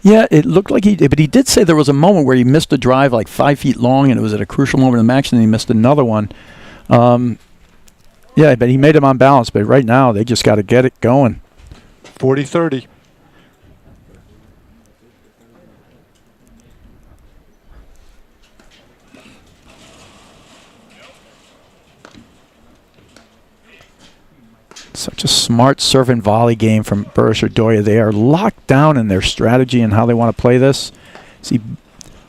Yeah, it looked like he did, but he did say there was a moment where he missed a drive like 5 feet long, and it was at a crucial moment in the match, and he missed another one. Yeah, but he made him on balance, but right now they just got to get it going. 40-30. Such a smart serve and volley game from Burris Erdoya. They are locked down in their strategy and how they want to play this. See,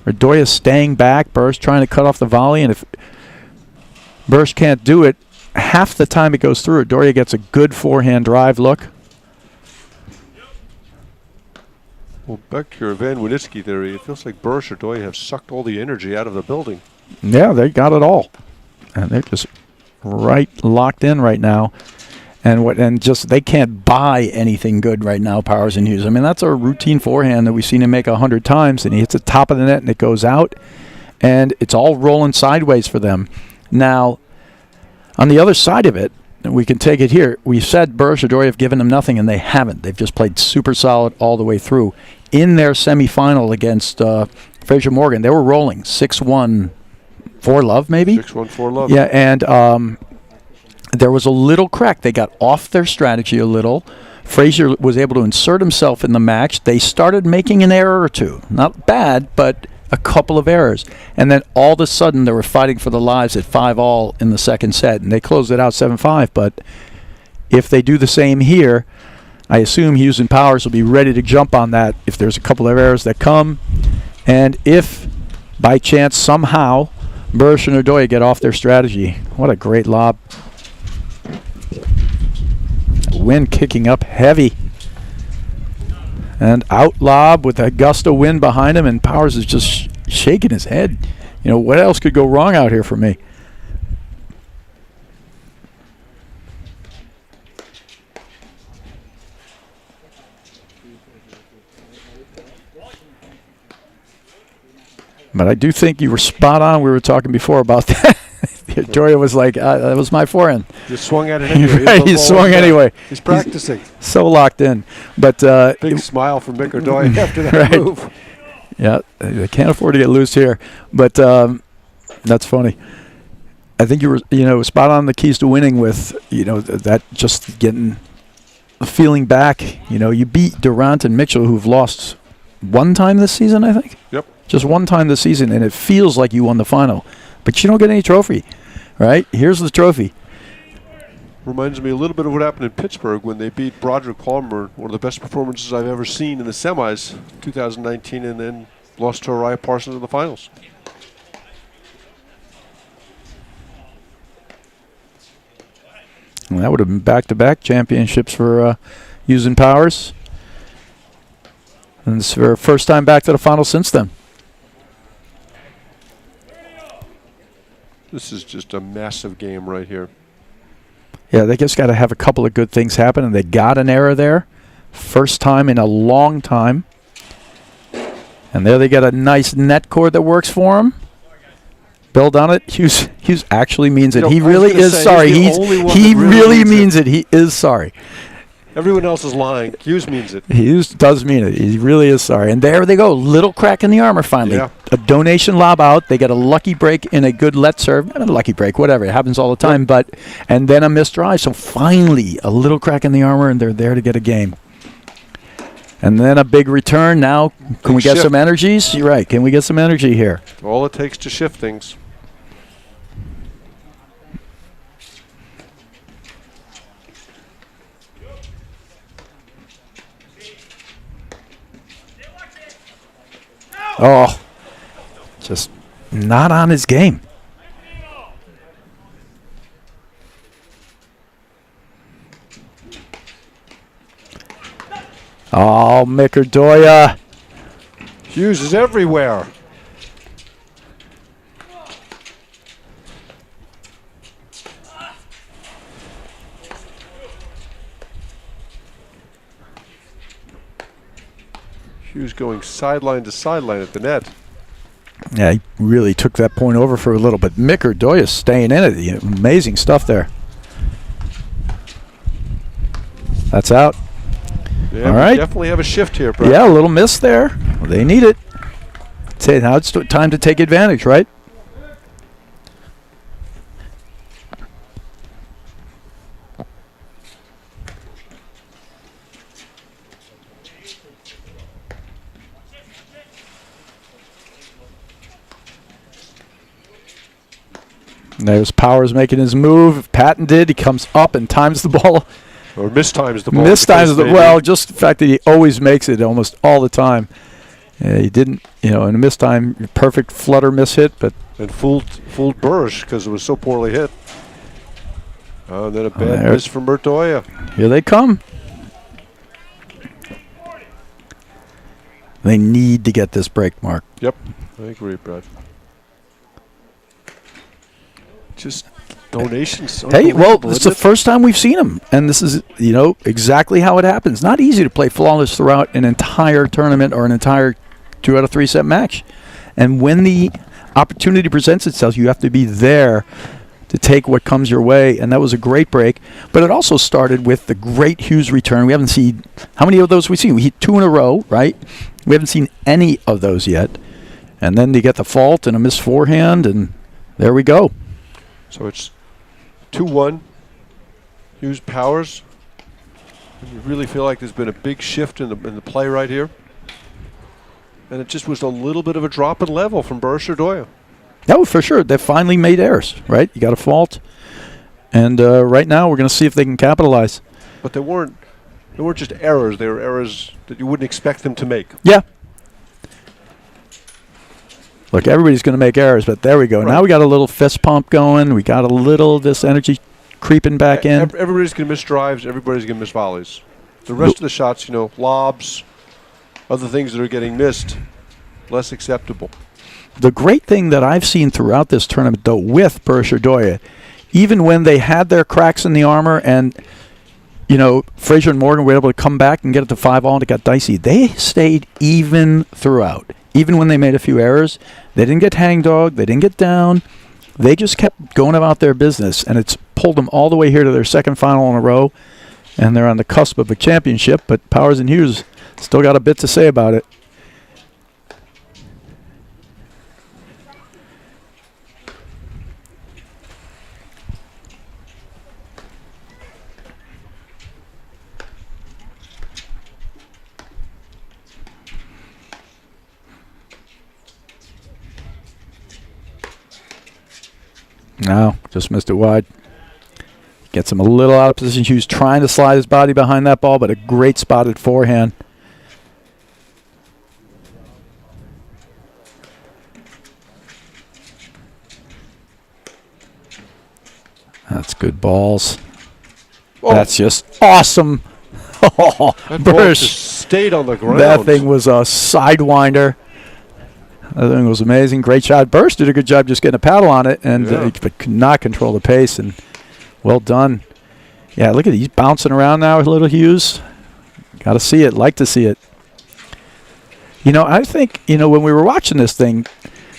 Erdoya staying back, Burris trying to cut off the volley, and if Burris can't do it, half the time it goes through, Erdoya gets a good forehand drive look. Well, back to your Van Winitsky theory, it feels like Burris Erdoya have sucked all the energy out of the building. Yeah, they got it all. And they're just right locked in right now. And they can't buy anything good right now, Powers and Hughes. I mean, that's a routine forehand that we've seen him make 100 times, and he hits the top of the net and it goes out, and it's all rolling sideways for them. Now, on the other side of it, we can take it here. We said Burris Erdoya have given them nothing, and they haven't. They've just played super solid all the way through. In their semifinal against Fraser Morgan, they were rolling 6-1, 4-love maybe? 6-1, 4-love. Yeah, and there was a little crack. They got off their strategy a little. Frazier was able to insert himself in the match. They started making an error or two. Not bad, but a couple of errors. And then all of a sudden they were fighting for the lives at 5-all in the second set, and they closed it out 7-5. But if they do the same here, I assume Hughes and Powers will be ready to jump on that if there's a couple of errors that come. And if, by chance, somehow, Burrish and Urdoya get off their strategy. What a great lob. Wind kicking up heavy. And out lob with a gust of wind behind him, and Powers is just shaking his head. You know, what else could go wrong out here for me? But I do think you were spot on. We were talking before about that. Doria was like, that was my forehand. You swung at it anyway. Right, he swung anyway. He's practicing. So locked in. But big smile from Mick Urdoya after that right. move. Yeah, they can't afford to get loose here. But that's funny. I think you were, spot on the keys to winning with, that just getting the feeling back. You beat Durant and Mitchell, who've lost one time this season, I think. Yep. Just one time this season, and it feels like you won the final. But you don't get any trophy, right? Here's the trophy. Reminds me a little bit of what happened in Pittsburgh when they beat Broderick Palmer, one of the best performances I've ever seen in the semis, 2019, and then lost to Uriah Parsons in the finals. And that would have been back-to-back championships for Hughes and Powers. And it's their first time back to the final since then. This is just a massive game right here. Yeah, they just got to have a couple of good things happen, and they got an error there. First time in a long time. And there they got a nice net cord that works for them. Build on it. Hughes actually means it. He really is sorry. He really means it. He is sorry. Everyone else is lying. Hughes means it. Hughes does mean it. He really is sorry. And there they go. Little crack in the armor finally. Yeah. A donation lob out. They get a lucky break in a good let serve. Not a lucky break, whatever. It happens all the time. And then a missed drive. So finally, a little crack in the armor, and they're there to get a game. And then a big return. Now, can we get some energies? You're right. Can we get some energy here? All it takes to shift things. Oh, just not on his game. Oh, Mick Urdoya. Hughes is everywhere. Hughes going sideline to sideline at the net. Yeah, he really took that point over for a little bit. Mick Urdoya staying in it. Amazing stuff there. That's out. Yeah, all right. Definitely have a shift here, bro. Yeah, a little miss there. They need it. Now it's time to take advantage, right? There's Powers making his move. Patton did. He comes up and times the ball. Or mistimes the ball. Mistimes the well, just the fact that he always makes it almost all the time. He didn't, in a mistime, perfect flutter miss hit, but and fooled Burrish because it was so poorly hit. And then a bad miss from Urdoya. Here they come. They need to get this break, Mark. Yep, I agree, Brad. Just donations. Hey, well, it's the first time we've seen him, and this is, exactly how it happens. Not easy to play flawless throughout an entire tournament or an entire 2 out of 3 set match. And when the opportunity presents itself, you have to be there to take what comes your way, and that was a great break. But it also started with the great Hughes return. We haven't seen, how many of those we've seen? We hit 2 in a row, right? We haven't seen any of those yet. And then they get the fault and a missed forehand, and there we go. So it's 2-1. Hughes Powers. You really feel like there's been a big shift in the play right here. And it just was a little bit of a drop in level from Burris or Doya. No, for sure. They finally made errors, right? You got a fault. And right now we're going to see if they can capitalize. But they weren't just errors. They were errors that you wouldn't expect them to make. Yeah. Look, everybody's going to make errors, but there we go. Right. Now we got a little fist pump going. We got a little this energy creeping back in. Everybody's going to miss drives. Everybody's going to miss volleys. The rest of the shots, lobs, other things that are getting missed, less acceptable. The great thing that I've seen throughout this tournament, though, with Burris or Doya, even when they had their cracks in the armor and, Frazier and Morgan were able to come back and get it to 5-all and it got dicey, they stayed even throughout. Even when they made a few errors, they didn't get hangdog, they didn't get down. They just kept going about their business, and it's pulled them all the way here to their second final in a row, and they're on the cusp of a championship, but Powers and Hughes still got a bit to say about it. No, just missed it wide. Gets him a little out of position. Hughes trying to slide his body behind that ball, but a great spotted forehand. That's good balls. Oh. That's just awesome. That ball Burris, just stayed on the ground. that thing was a sidewinder. That thing was amazing. Great shot. Burris did a good job just getting a paddle on it, and but could not control the pace. And well done. Yeah, look at it. He's bouncing around now with little Hughes. Got to see it. Like to see it. I think, when we were watching this thing,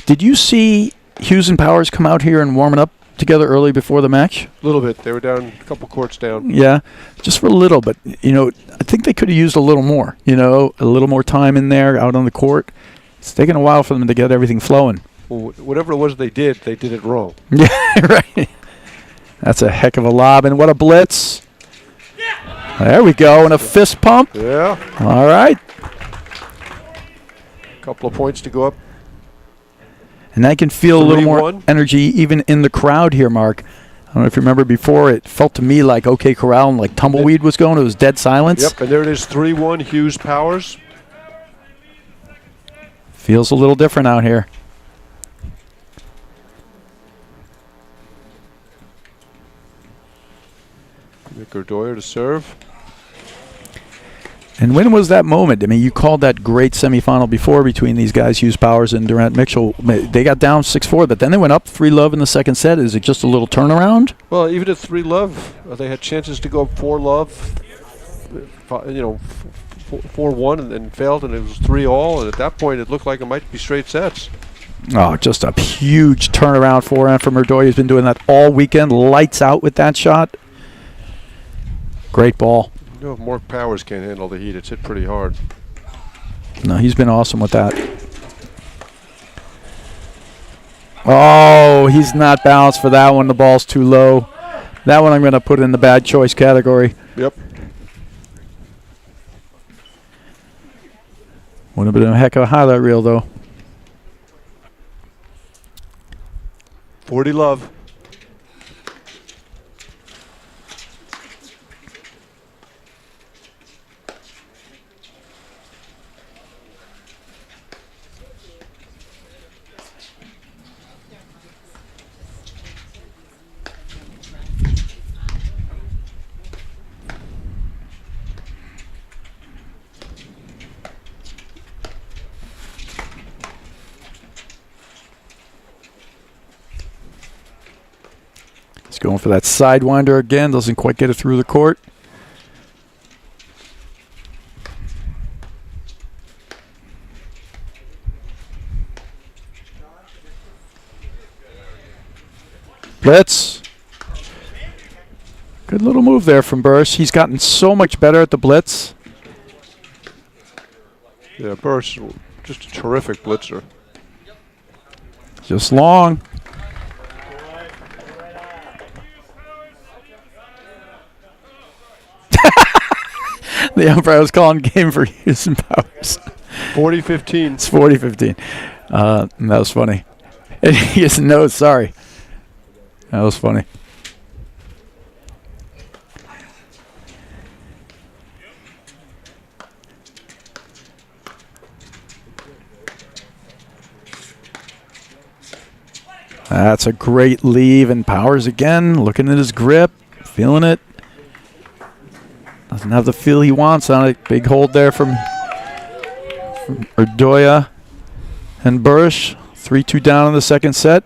did you see Hughes and Powers come out here and warming up together early before the match? A little bit. They were down a couple courts down. Yeah, just for a little. But, I think they could have used a little more, a little more time in there out on the court. It's taken a while for them to get everything flowing. Well, whatever it was they did it wrong. Yeah, right. That's a heck of a lob, and what a blitz. There we go, and a fist pump. Yeah. All right. Couple of points to go up. And I can feel a little more 3-1. energy even in the crowd here, Mark. I don't know if you remember before, it felt to me like OK Corral and like Tumbleweed was going. It was dead silence. Yep, and there it is, 3-1, Hughes Powers. Feels a little different out here. Nick Doyer to serve. And when was that moment? I mean, you called that great semifinal before between these guys, Hughes Powers and Durant Mitchell. They got down 6-4, but then they went up 3-love in the second set. Is it just a little turnaround? Well, even at 3-love, they had chances to go up 4-love, 4-1, and then failed, and it was 3-all. And at that point, it looked like it might be straight sets. Oh, just a huge turnaround forehand from Erdoy. He's been doing that all weekend. Lights out with that shot. Great ball. If Mark Powers can't handle the heat, it's hit pretty hard. No, he's been awesome with that. Oh, he's not balanced for that one. The ball's too low. That one I'm going to put in the bad choice category. Yep. Would have been a heck of a highlight reel, though. 40-love. He's going for that sidewinder again. Doesn't quite get it through the court. Blitz. Good little move there from Burris. He's gotten so much better at the blitz. Yeah, Burris, just a terrific blitzer. Just long. The umpire was calling game for Houston Powers. 40-15. It's 40-15. That was funny. And he just knows, sorry. That was funny. That's a great leave, and Powers again, looking at his grip, feeling it. Doesn't have the feel he wants on it. Big hold there from Urdoya and Burish. 3-2 down in the second set.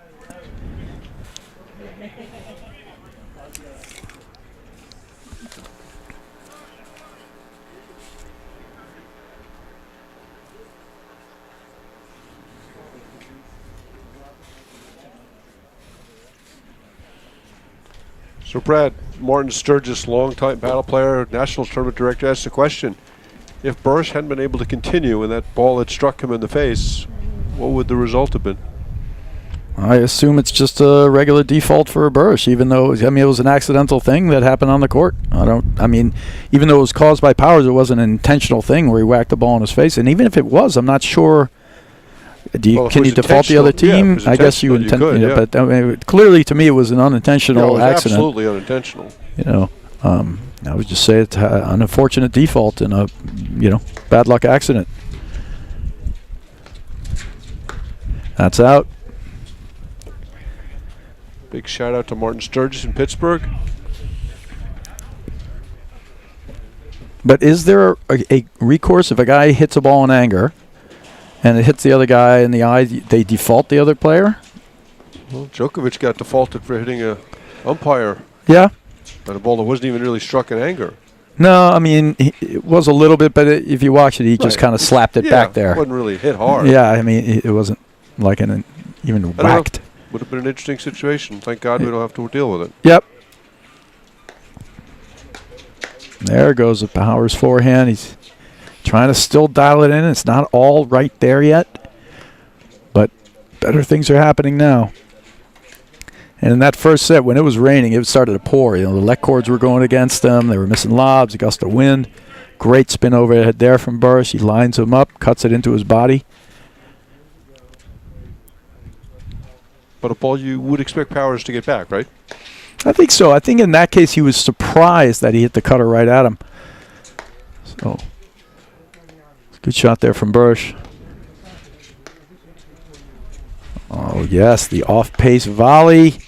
So, Brad, Martin Sturgis, longtime paddle player, national tournament director, asked the question, if Burish hadn't been able to continue and that ball had struck him in the face, what would the result have been? I assume it's just a regular default for Burish, even though, I mean, it was an accidental thing that happened on the court. Even though it was caused by Powers, it wasn't an intentional thing where he whacked the ball in his face. And even if it was, I'm not sure. Can you default the other team? Yeah, I guess you intend, could, yeah. But I mean, clearly to me it was an unintentional it was accident. Absolutely unintentional. I would just say it's an unfortunate default in a bad luck accident. That's out. Big shout out to Martin Sturgis in Pittsburgh. But is there a recourse if a guy hits a ball in anger and it hits the other guy in the eye, they default the other player? Well, Djokovic got defaulted for hitting a umpire. Yeah. And a ball that wasn't even really struck in anger. No, I mean, it was a little bit, but if you watch it, he just kind of slapped it back there. It wasn't really hit hard. Yeah, I mean, it wasn't like even whacked. Would have been an interesting situation. Thank God we don't have to deal with it. Yep. There goes the Powers forehand. He's trying to still dial it in. It's not all right there yet, but better things are happening now. And in that first set, when it was raining, it started to pour. The let cords were going against them. They were missing lobs, a gust of wind. Great spin overhead there from Burish. He lines him up, cuts it into his body. But a ball you would expect Powers to get back, right? I think so. I think in that case he was surprised that he hit the cutter right at him. So, good shot there from Burish. Oh, yes, the off-pace volley.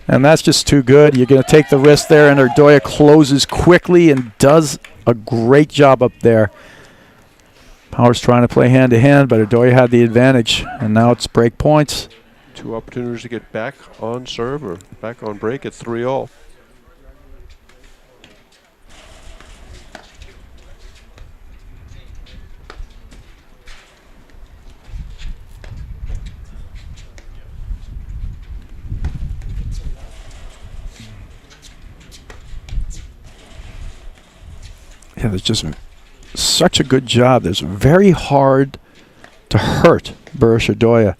And that's just too good. You're going to take the risk there, and Urdoya closes quickly and does a great job up there. Powers trying to play hand-to-hand, but Urdoya had the advantage, and now it's break points. 2 opportunities to get back on serve or back on break at 3-all. Yeah, there's just such a good job. It's very hard to hurt Burish Urdoya.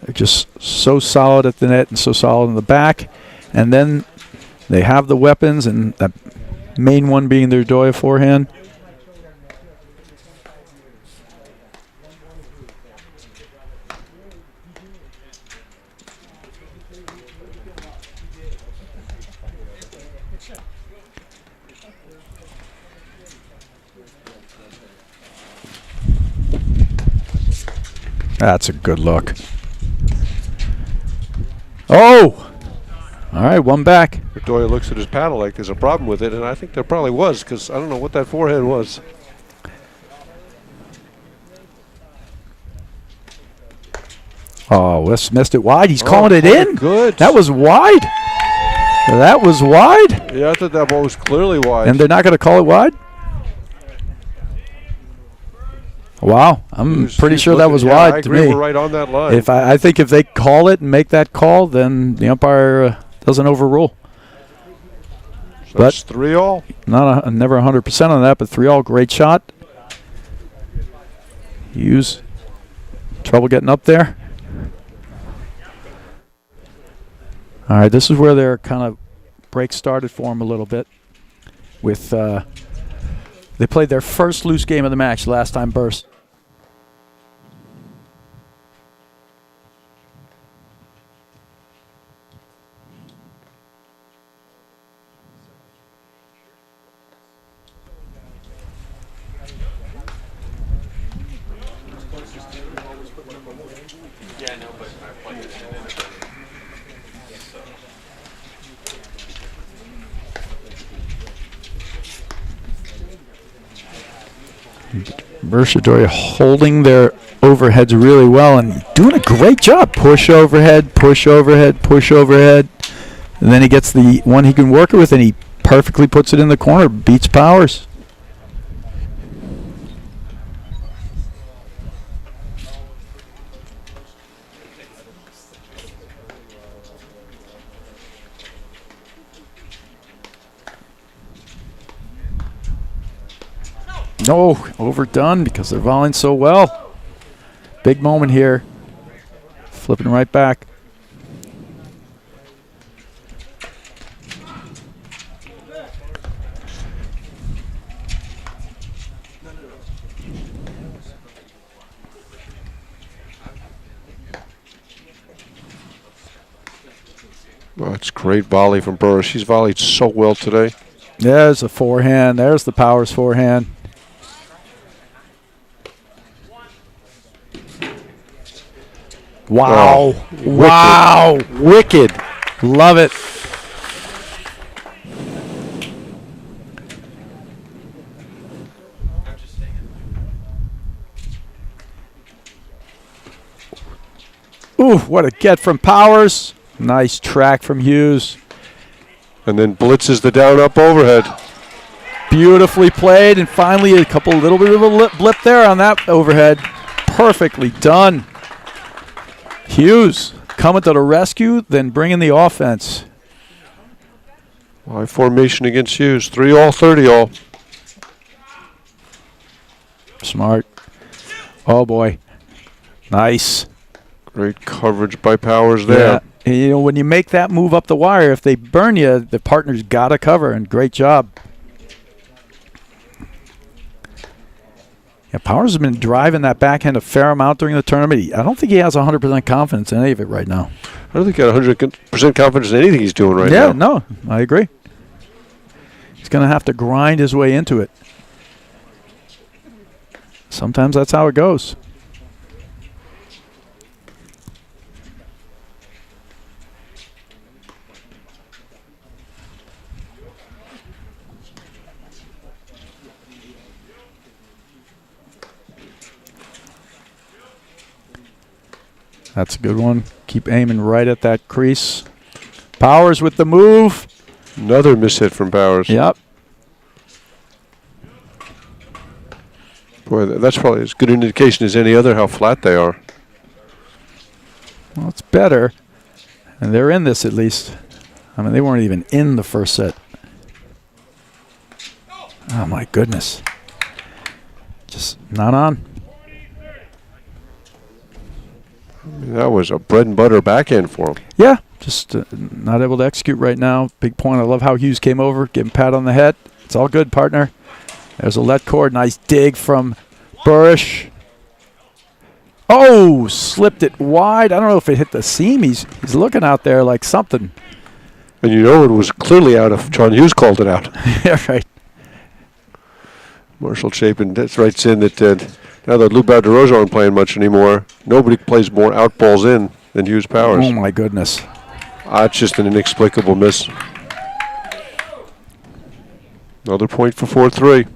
They're just so solid at the net and so solid in the back. And then they have the weapons, and that main one being their Urdoya forehand. That's a good look. Oh! All right, one back. Urdoya looks at his paddle like there's a problem with it, and I think there probably was, because I don't know what that forehand was. Oh, West missed it wide. He's calling it in. Good. That was wide. That was wide. Yeah, I thought that ball was clearly wide. And they're not going to call it wide? Wow, I'm pretty sure that was wide I to agree, me. we're right on that line. If I think if they call it and make that call, then the umpire doesn't overrule. So that's 3-all. Never 100% on that, but 3-all, great shot. Hughes, trouble getting up there. All right, this is where their kind of break started for him a little bit with They played their first loose game of the match last time burst. Bershadori holding their overheads really well and doing a great job. Push overhead, push overhead, push overhead. And then he gets the one he can work it with and he perfectly puts it in the corner, beats Powers. No, overdone because they're volleying so well. Big moment here. Flipping right back. Well, that's great volley from Burr. She's volleyed so well today. There's a forehand. There's the Powers forehand. Wow. Oh, wow. Wicked. Love it. Ooh, what a get from Powers. Nice track from Hughes. And then blitzes the down-up overhead. Beautifully played, and finally a little bit of a blip there on that overhead. Perfectly done. Hughes coming to the rescue, then bringing the offense. High formation against Hughes. 3-all, 30-all. Smart. Oh, boy. Nice. Great coverage by Powers there. Yeah. And, you know, when you make that move up the wire, if they burn you, the partner's got to cover, and great job. Yeah, Powers has been driving that backhand a fair amount during the tournament. I don't think he has 100% confidence in any of it right now. I don't think he got 100% confidence in anything he's doing right now. Yeah, no, I agree. He's going to have to grind his way into it. Sometimes that's how it goes. That's a good one. Keep aiming right at that crease. Powers with the move. Another mishit from Powers. Yep. Boy, that's probably as good an indication as any other how flat they are. Well, it's better. And they're in this at least. I mean, they weren't even in the first set. Oh, my goodness. Just not on. That was a bread and butter backhand for him. Yeah, just not able to execute right now. Big point. I love how Hughes came over, give him a pat on the head. It's all good, partner. There's a let cord. Nice dig from Burish. Oh, slipped it wide. I don't know if it hit the seam. He's looking out there like something. And you know it was clearly out if John Hughes called it out. Yeah, right. Marshall Chapin, that's writes in that now that Lou DeRosa aren't playing much anymore, nobody plays more out balls in than Hughes Powers. Oh, my goodness. It's just an inexplicable miss. Another point for 4-3.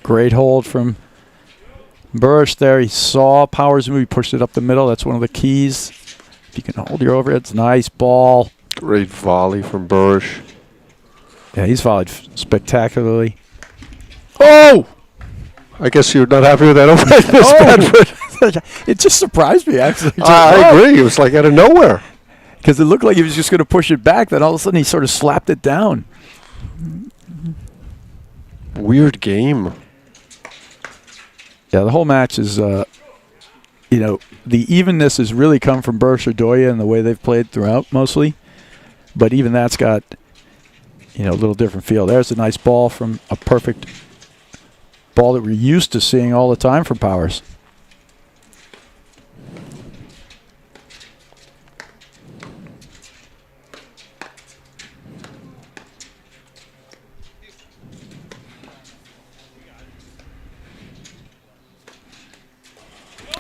Great hold from Burish there. He saw Powers move. He pushed it up the middle. That's one of the keys. If you can hold your overheads, nice ball. Great volley from Burish. Yeah, he's volleyed spectacularly. Oh! I guess you're not happy with that overhead miss, Bedford. It just surprised me, actually. I agree. It was like out of nowhere. Because it looked like he was just going to push it back. Then all of a sudden he sort of slapped it down. Weird game. Yeah, the whole match is you know, the evenness has really come from Berkshire and the way they've played throughout mostly. But even that's got, you know, a little different feel. There's a nice ball from a perfect ball that we're used to seeing all the time from Powers.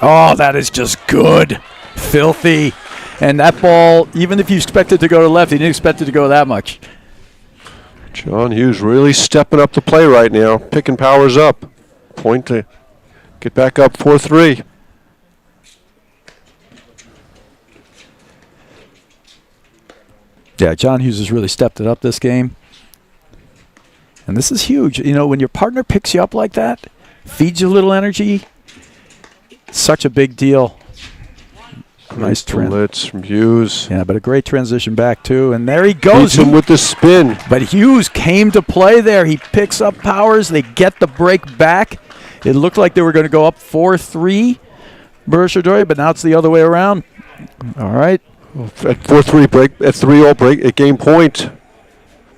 Oh, that is just good. Filthy. And that ball, even if you expect it to go to left, you didn't expect it to go that much. John Hughes really stepping up the play right now, picking Powers up. Point to get back up 4-3. Yeah, John Hughes has really stepped it up this game. And this is huge. You know, when your partner picks you up like that, feeds you a little energy, such a big deal. Nice blitz from Hughes. Yeah, but a great transition back, too. And there he goes. Beats him with the spin. But Hughes came to play there. He picks up Powers. They get the break back. It looked like they were going to go up 4-3, Berkshire, but now it's the other way around. All right. At 4-3 break, at 3-0 break, at game point,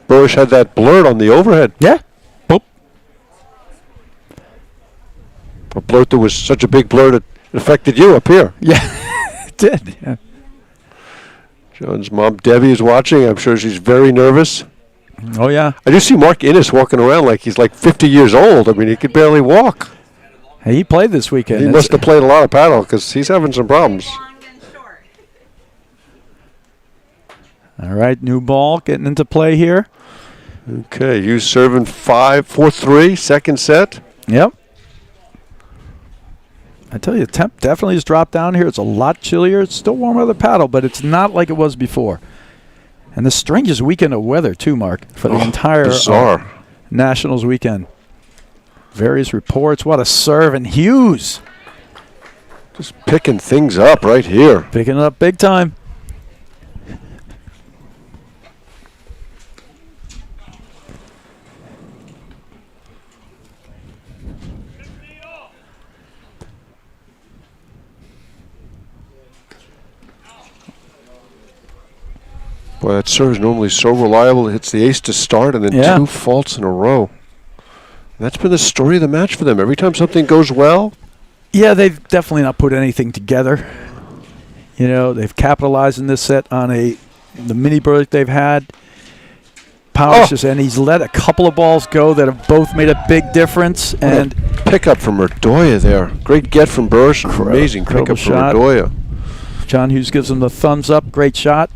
Burrish had that blurt on the overhead. Yeah. Boop. A blurt that was such a big blurt it affected you up here. Yeah. Did. Yeah. John's mom, Debbie, is watching. I'm sure she's very nervous. Oh, yeah. I just see Mark Innes walking around like he's like 50 years old. I mean, he could barely walk. Hey, he played this weekend. He must have played a lot of paddle because he's having some problems. All right, new ball getting into play here. Okay, you serving 4-3, second set. Yep. I tell you, the temp definitely has dropped down here. It's a lot chillier. It's still warm weather paddle, but it's not like it was before. And the strangest weekend of weather, too, Mark, for the entire Nationals weekend. Various reports. What a serve. And Hughes. Just picking things up right here. Picking it up big time. Boy, that serve is normally so reliable. It hits the ace to start and then two faults in a row. That's been the story of the match for them. Every time something goes well. Yeah, they've definitely not put anything together. You know, they've capitalized in this set on the mini break they've had. Powers and he's let a couple of balls go that have both made a big difference. And pickup from Erdoya there. Great get from Bursch. Amazing pickup from Erdoya. John Hughes gives him the thumbs up. Great shot.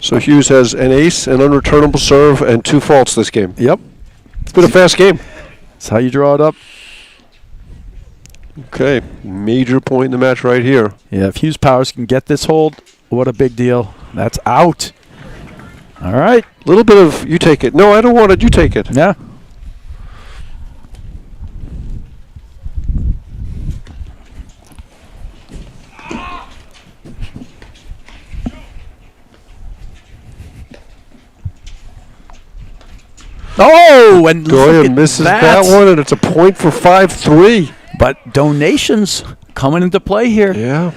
So Hughes has an ace, an unreturnable serve, and 2 faults this game. Yep. It's been a fast game. That's how you draw it up. Okay, major point in the match right here. Yeah, if Hughes Powers can get this hold, what a big deal. That's out. All right. A little bit of you take it. No, I don't want it. You take it. Yeah. Oh, and Doyle misses that one, and it's a point for 5-3. But donations coming into play here. Yeah.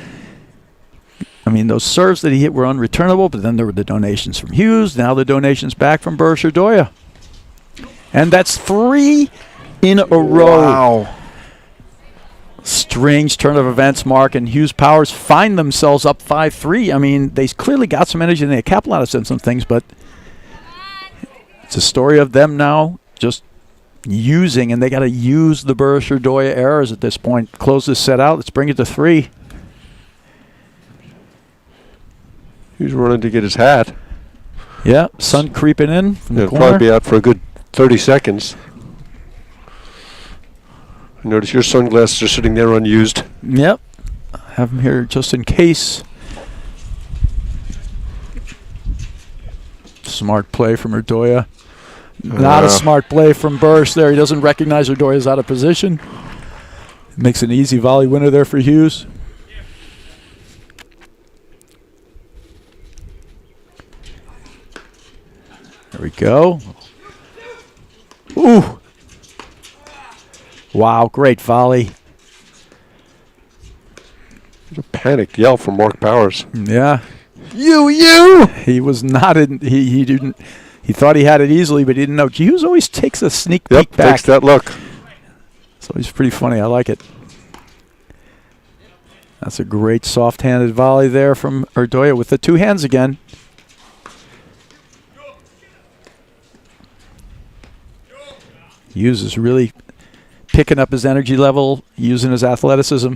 I mean, those serves that he hit were unreturnable, but then there were the donations from Hughes. Now the donations back from Berkshire. And that's 3 in a row. Wow. Strange turn of events, Mark, and Hughes Powers find themselves up 5-3. I mean, they clearly got some energy and they capitalized on some things, but it's a story of them now just using, and they got to use the Berkshire errors at this point. Close this set out. Let's bring it to 3. He's running to get his hat. Yeah, sun creeping in from the It'll corner. probably be out for a good 30 seconds. I notice your sunglasses are sitting there unused. Yep. Have them here just in case. Smart play from Erdoya. Not a smart play from Bursch there. He doesn't recognize Erdoya's out of position. Makes an easy volley winner there for Hughes. There we go. Ooh. Wow, great volley. A panicked yell from Mark Powers. Yeah. You! He was not in. He didn't. He thought he had it easily, but he didn't know. Hughes always takes a sneak peek back. Takes that look. So he's pretty funny. I like it. That's a great soft-handed volley there from Urdoya with the two hands again. Hughes is really picking up his energy level, using his athleticism.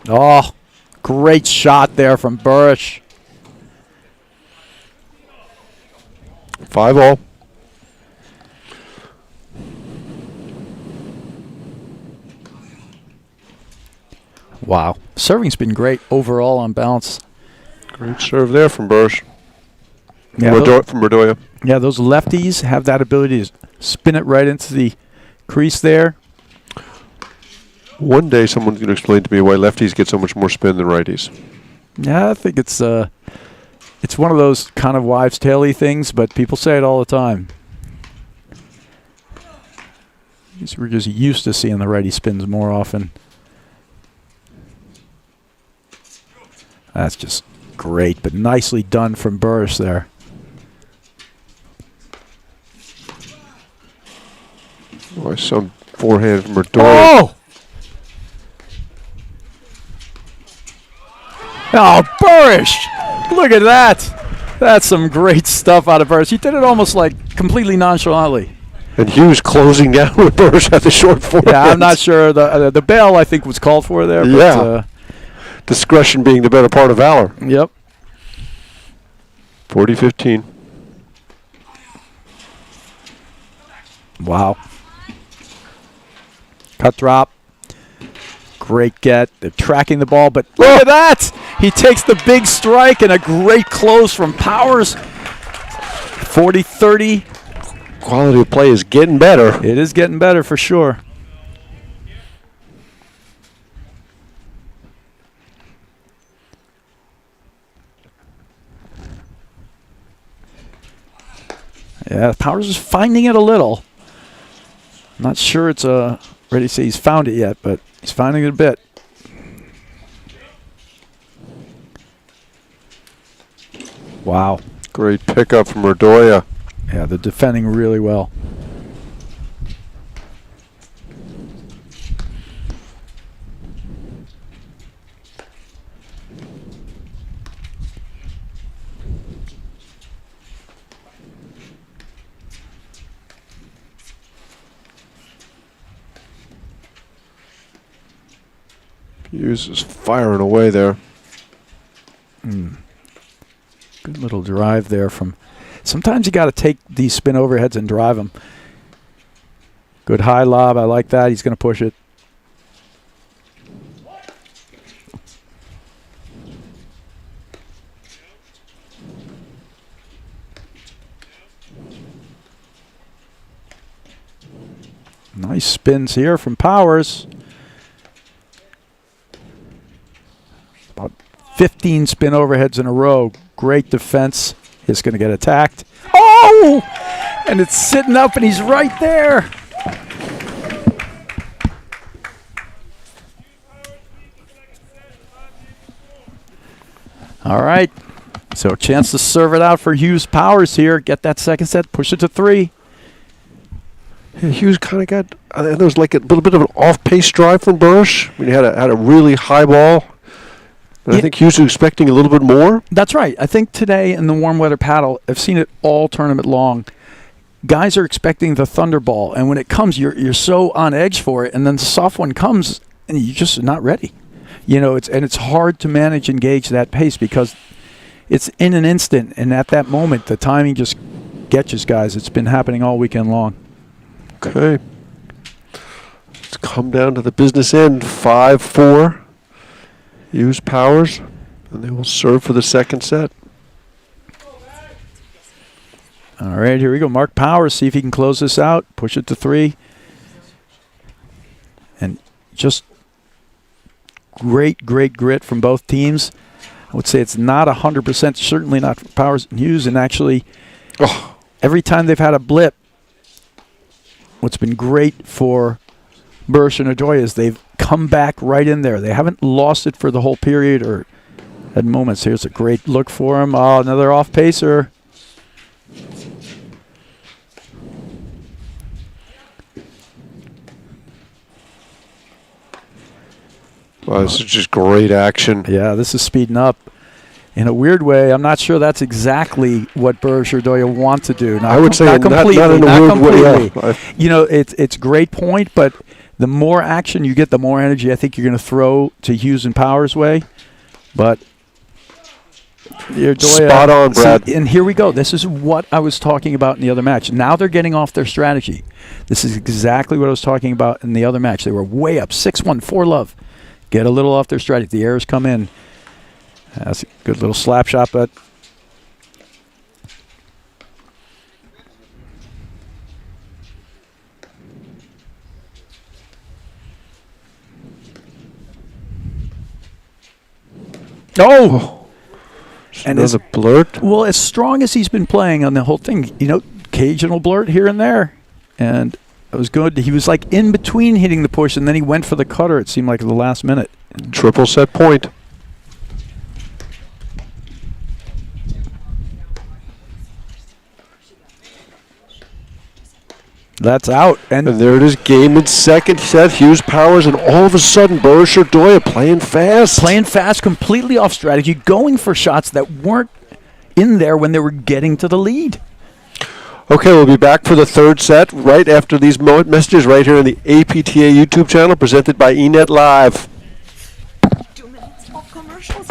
Oh, great shot there from Burish. 5-all. Wow. Serving's been great overall on balance. Great serve there from Bursch. Yeah, From Urdoya. Yeah, those lefties have that ability to spin it right into the crease there. One day someone's going to explain to me why lefties get so much more spin than righties. Yeah, I think it's one of those kind of wives' tale-y things, but people say it all the time. We're just used to seeing the righty spins more often. That's just great, but nicely done from Burris there. Oh, some forehand from Urdoya. Oh! Oh, Burrish! Look at that! That's some great stuff out of Burrish. He did it almost like completely nonchalantly. And Hughes closing down with Bursch at the short forehand. Yeah, I'm not sure. The bail, I think, was called for there. But, yeah. Discretion being the better part of valor. Yep. 40-15. Wow. Cut drop. Great get. They're tracking the ball, but look at that! He takes the big strike and a great close from Powers. 40-30. Quality of play is getting better. It is getting better for sure. Yeah, Powers is finding it a little. Not sure it's ready to say he's found it yet, but he's finding it a bit. Wow. Great pickup from Urdoya. Yeah, they're defending really well. Hughes is firing away there. Good little drive there from... Sometimes you got to take these spin overheads and drive them. Good high lob. I like that. He's going to push it. Nice spins here from Powers. About 15 spin overheads in a row. Great defense. He's going to get attacked. Oh! And it's sitting up, and he's right there. All right. So a chance to serve it out for Hughes Powers here. Get that second set. Push it to 3. Yeah, Hughes kind of got, there was like a little bit of an off-pace drive from Bursch. I mean, he had a really high ball. And I think Hughes was expecting a little bit more. That's right. I think today in the warm weather paddle, I've seen it all tournament long. Guys are expecting the thunderball, and when it comes, you're so on edge for it, and then the soft one comes, and you're just not ready. You know, it's hard to manage and gauge that pace because it's in an instant, and at that moment, the timing just gets guys. It's been happening all weekend long. Okay. Let's come down to the business end. 5-4. Hughes Powers, and they will serve for the second set. All right, here we go. Mark Powers, see if he can close this out. Push it to 3. And just great grit from both teams. I would say it's not 100%, certainly not for Powers and Hughes, and actually every time they've had a blip, what's been great for Bursch and Ojoya is they've come back right in there. They haven't lost it for the whole period or had moments. Here's a great look for him. Oh, another off-pacer. Wow, this is just great action. Yeah, this is speeding up. In a weird way, I'm not sure that's exactly what Bursch or Ojoya want to do. I would say not completely. Not in a weird way. Yeah. You know, it's a great point, but the more action you get, the more energy I think you're going to throw to Hughes and Powers' way. But spot on, Brad. See, and here we go. This is what I was talking about in the other match. Now they're getting off their strategy. This is exactly what I was talking about in the other match. They were way up, 6-1, 4-love. Get a little off their strategy. The errors come in. That's a good little slap shot, but And as a blurt. Well, as strong as he's been playing on the whole thing, you know, occasional blurt here and there, and it was good. He was like in between hitting the push, and then he went for the cutter. It seemed like at the last minute. Triple set point. That's out. And there it is, game in second set. Hughes Powers, and all of a sudden, Bursch or Ojoya playing fast. Playing fast, completely off strategy, going for shots that weren't in there when they were getting to the lead. Okay, we'll be back for the third set right after these messages right here on the APTA YouTube channel presented by eNet Live. 2 minutes of commercials.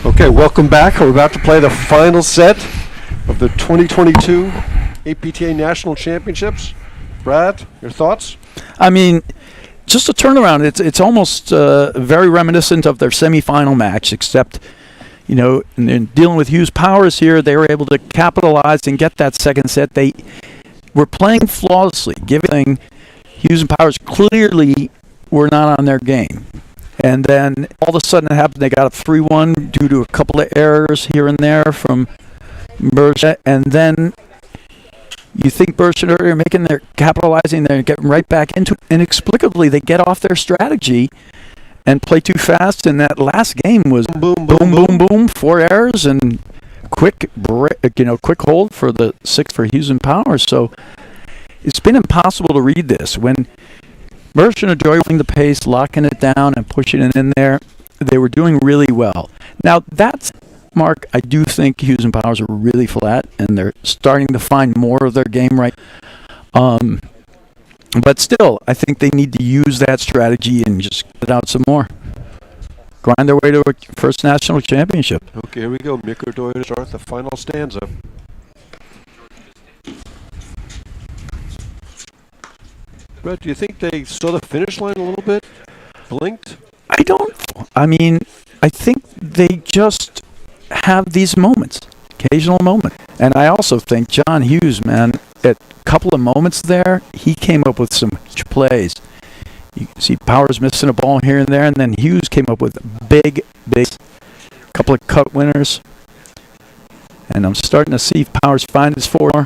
Okay, welcome back. We're about to play the final set of the 2022 APTA National Championships. Brad, your thoughts? I mean, just a turnaround. It's almost very reminiscent of their semifinal match, except, you know, in dealing with Hughes Powers here, they were able to capitalize and get that second set. They were playing flawlessly, giving Hughes and Powers clearly were not on their game. And then all of a sudden it happened. They got up 3-1 due to a couple of errors here and there from Bursch. And then you think Bursch are making their capitalizing there and getting right back into it. Inexplicably, they get off their strategy and play too fast. And that last game was boom, 4 errors and quick hold for the 6 for Hughes and Powers. So it's been impossible to read this when Bursch and Ojoya holding the pace, locking it down and pushing it in there. They were doing really well. Now, that's, Mark, I do think Hughes and Powers are really flat, and they're starting to find more of their game right. But still, I think they need to use that strategy and just get out some more. Grind their way to a first national championship. Okay, here we go. Mick or Ojoya to start the final stanza. Brett, do you think they saw the finish line a little bit? Blinked? I don't I mean, I think they just have these moments, occasional moment. And I also think John Hughes, man, at a couple of moments there, he came up with some huge plays. You see Powers missing a ball here and there, and then Hughes came up with big couple of cut winners. And I'm starting to see Powers find his four.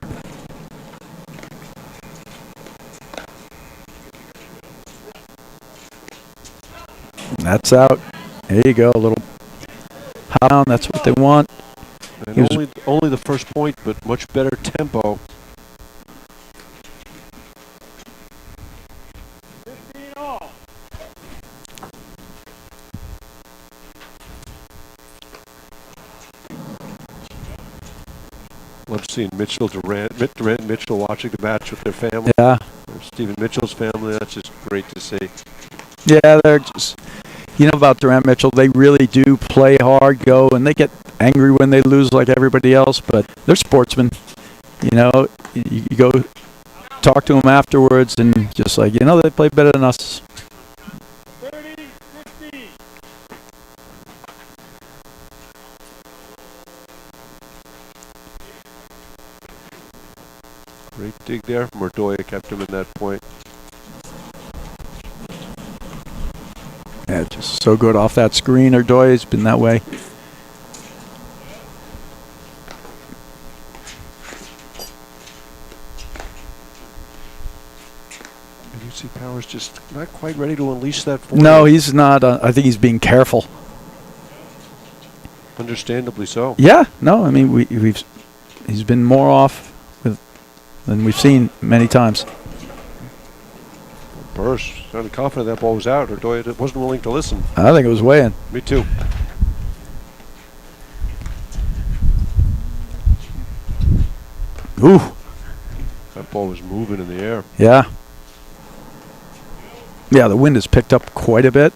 That's out. There you go, a little hop down. That's what they want. And only the first point, but much better tempo. Love seeing Durant and Mitchell watching the match with their family. Yeah. Stephen Mitchell's family. That's just great to see. Yeah, they're just, you know about Durant Mitchell, they really do play hard, go, and they get angry when they lose like everybody else, but they're sportsmen. You know, you go talk to them afterwards and just like, you know, they play better than us. 30-50. Great dig there. Mordoya kept him in that point. Yeah, just so good off that screen. Erdoya's been that way. And you see Powers just not quite ready to unleash that forward. No, he's not. I think he's being careful. Understandably so. Yeah, no, I mean, he's been more off than we've seen many times. Burris sounded confident that ball was out. Erdoya wasn't willing to listen. I think it was way in. Me too. Ooh. That ball was moving in the air. Yeah. Yeah, the wind has picked up quite a bit.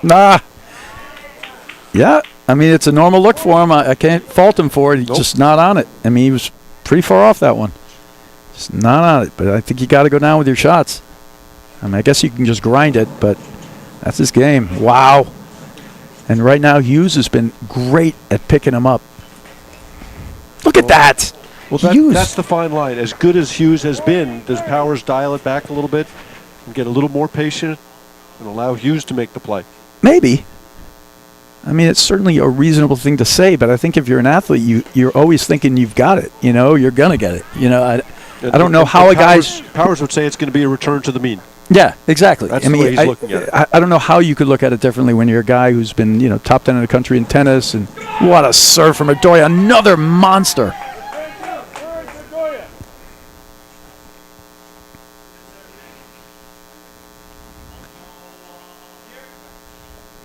Nah. Yeah, I mean, it's a normal look for him. I can't fault him for it. He's just not on it. I mean, he was pretty far off that one. Just not on it. But I think you got to go down with your shots. I mean, I guess you can just grind it, but that's his game. Wow. And right now, Hughes has been great at picking him up. Look at that. Well, that's the fine line. As good as Hughes has been, does Powers dial it back a little bit and get a little more patient and allow Hughes to make the play? Maybe. I mean, it's certainly a reasonable thing to say, but I think if you're an athlete, you're always thinking you've got it. You know, you're going to get it. You know, I don't know how a guy's... Powers would say it's going to be a return to the mean. Yeah, exactly. That's the way he's looking at it. I don't know how you could look at it differently when you're a guy who's been, you know, top 10 in the country in tennis. And what a serve from Erdoya. Another monster.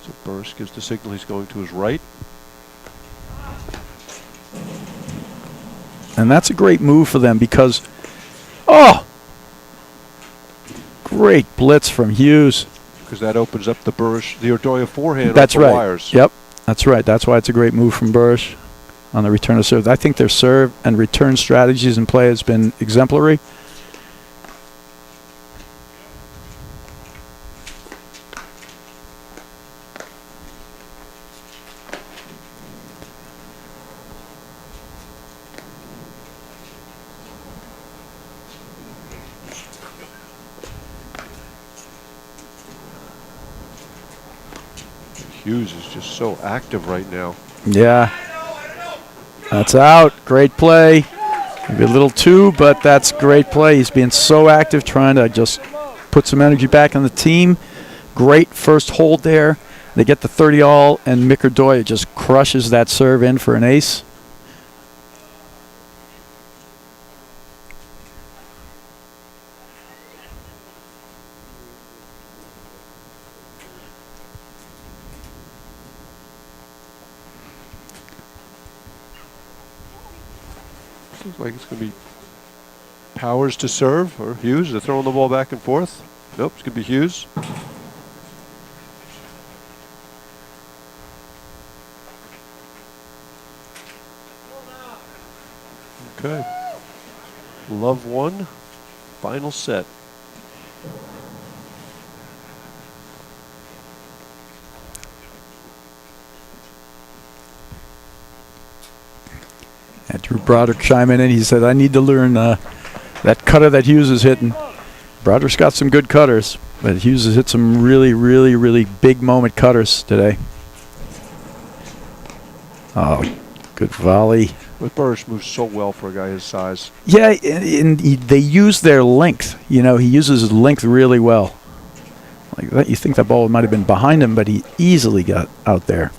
So Burris gives the signal he's going to his right. And that's a great move for them because, oh, great blitz from Hughes. Because that opens up the Erdoya forehand. That's off the right. Wires. Yep, that's right. That's why it's a great move from Burris on the return of serve. I think their serve and return strategies and play has been exemplary. Hughes is just so active right now. Yeah. That's out. Great play. Maybe a little too, but that's great play. He's being so active, trying to just put some energy back on the team. Great first hold there. They get the 30-all, and Mick Erdoya just crushes that serve in for an ace. Looks like it's going to be Powers to serve, or Hughes. They're throwing the ball back and forth. Nope, it's going to be Hughes. Okay. Love 1. Final set. And Drew Broderick chiming in. He said, I need to learn that cutter that Hughes is hitting. Broderick's got some good cutters, but Hughes has hit some really, really, really big moment cutters today. Oh, good volley. But Burris moves so well for a guy his size. Yeah, and they use their length. You know, he uses his length really well. Like that, you think that ball might have been behind him, but he easily got out there.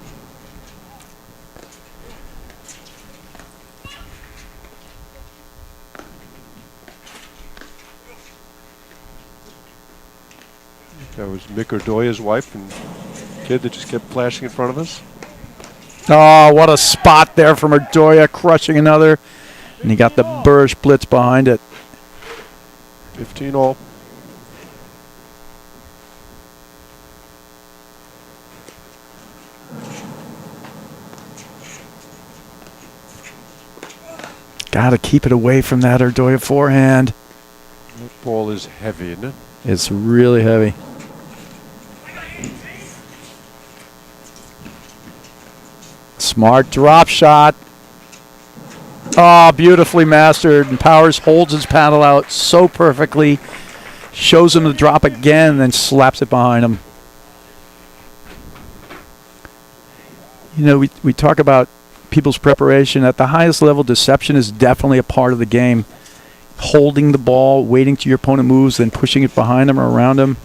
That was Mick Erdoya's wife and kid that just kept flashing in front of us. Oh, what a spot there from Erdoya, crushing another. And he got the Burris blitz behind it. 15 all. Got to keep it away from that Erdoya forehand. That ball is heavy, isn't it? It's really heavy. Smart drop shot. Oh, beautifully mastered. And Powers holds his paddle out so perfectly. Shows him the drop again and then slaps it behind him. You know, we talk about people's preparation. At the highest level, deception is definitely a part of the game. Holding the ball, waiting till your opponent moves, then pushing it behind him or around him.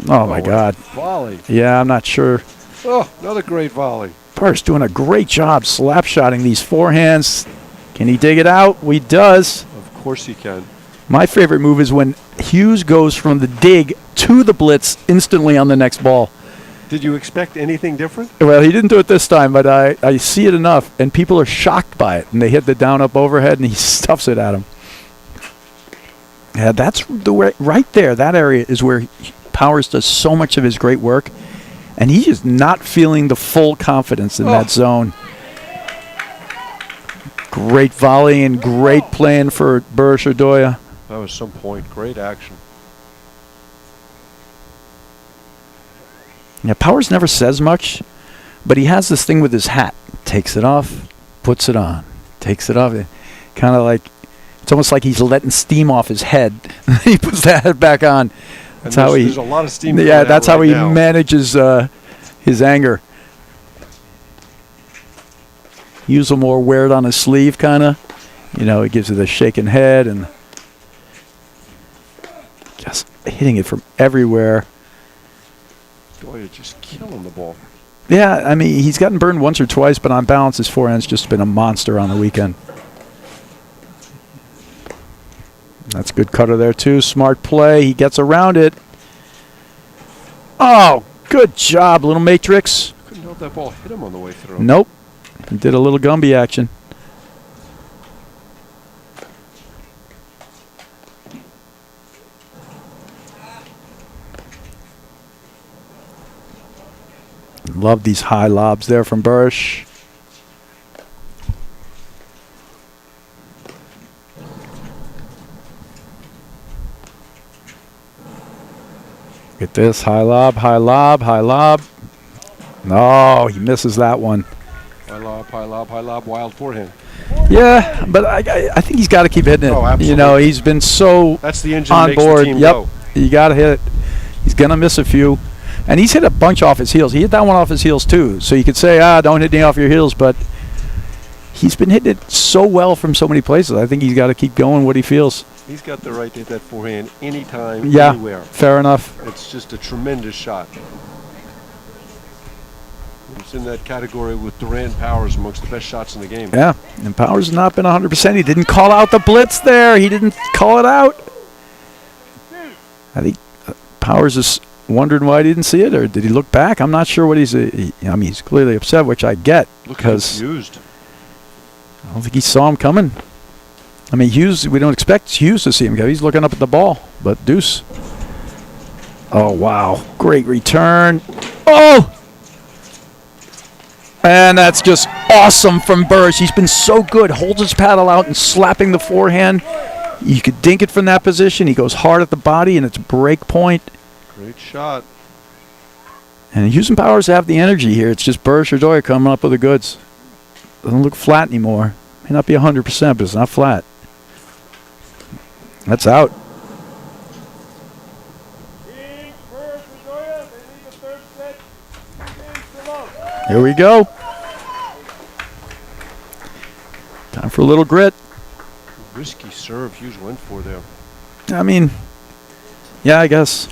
Oh, my God. Volley. Yeah, I'm not sure. Oh, another great volley. Burris doing a great job slap-shotting these forehands. Can he dig it out? He does. Of course he can. My favorite move is when Hughes goes from the dig to the blitz instantly on the next ball. Did you expect anything different? Well, he didn't do it this time, but I see it enough, and people are shocked by it. And they hit the down-up overhead, and he stuffs it at him. Yeah, that's the way, right there. That area is where Powers does so much of his great work, and he's just not feeling the full confidence in that zone. Great volley and great playing for Burris Erdoya. That was some point. Great action. Yeah, Powers never says much, but he has this thing with his hat. Takes it off, puts it on. Takes it off. Kind of like, it's almost like he's letting steam off his head. He puts that hat back on. That's how there's a lot of steam. Yeah, that's how he now. manages his anger. Use a more wear it on his sleeve, kind of. You know, he gives it a shaking head and just hitting it from everywhere. Boy, you're just killing the ball. Yeah, I mean, he's gotten burned once or twice, but on balance, his forehand's just been a monster on the weekend. That's a good cutter there, too. Smart play. He gets around it. Oh, good job, little matrix. Couldn't help that ball hit him on the way through. Nope. He did a little Gumby action. Love these high lobs there from Burris. Get this, high lob, high lob, high lob. No, he misses that one. High lob, wild forehand. Yeah, but I think he's got to keep hitting it. Oh, absolutely. You know, he's been so That's the engine on that makes board. the team Yep, go. you got to hit it. He's going to miss a few. And he's hit a bunch off his heels. He hit that one off his heels, too. So you could say, don't hit any off your heels, but he's been hitting it so well from so many places. I think he's got to keep going what he feels. He's got the right to hit that forehand anytime, Yeah, anywhere. fair enough. It's just a tremendous shot. It's in that category with Durant Powers amongst the best shots in the game. Yeah, and Powers has not been 100%. He didn't call out the blitz there. He didn't call it out. I think Powers is wondering why he didn't see it, or did he look back? I'm not sure what he's. I mean, he's clearly upset, which I get because confused. I don't think he saw him coming. I mean, Hughes. We don't expect Hughes to see him go. He's looking up at the ball, but deuce. Oh wow! Great return. Oh, and that's just awesome from Burris. He's been so good. Holds his paddle out and slapping the forehand. You could dink it from that position. He goes hard at the body, and it's break point. Great shot. And Houston Powers have the energy here. It's just Burris Redoya coming up with the goods. Doesn't look flat anymore. May not be 100%, but it's not flat. That's out. Here we go. Time for a little grit. Risky serve Hughes went for there. I mean, yeah, I guess.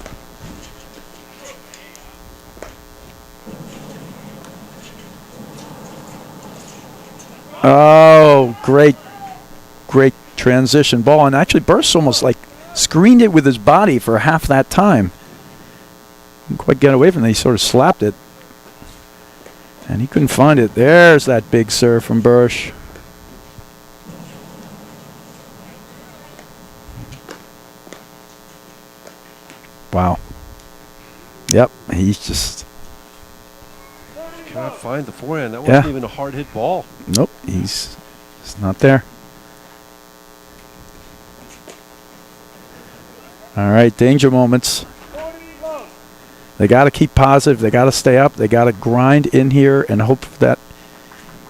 Oh, great transition ball. And actually, Burris almost like screened it with his body for half that time. Didn't quite get away from it. He sort of slapped it. And he couldn't find it. There's that big serve from Burris. Wow. Yep, he's just... Cannot find the forehand. That wasn't even a hard hit ball. Nope, he's not there. All right, danger moments. They got to keep positive. They got to stay up. They got to grind in here and hope that,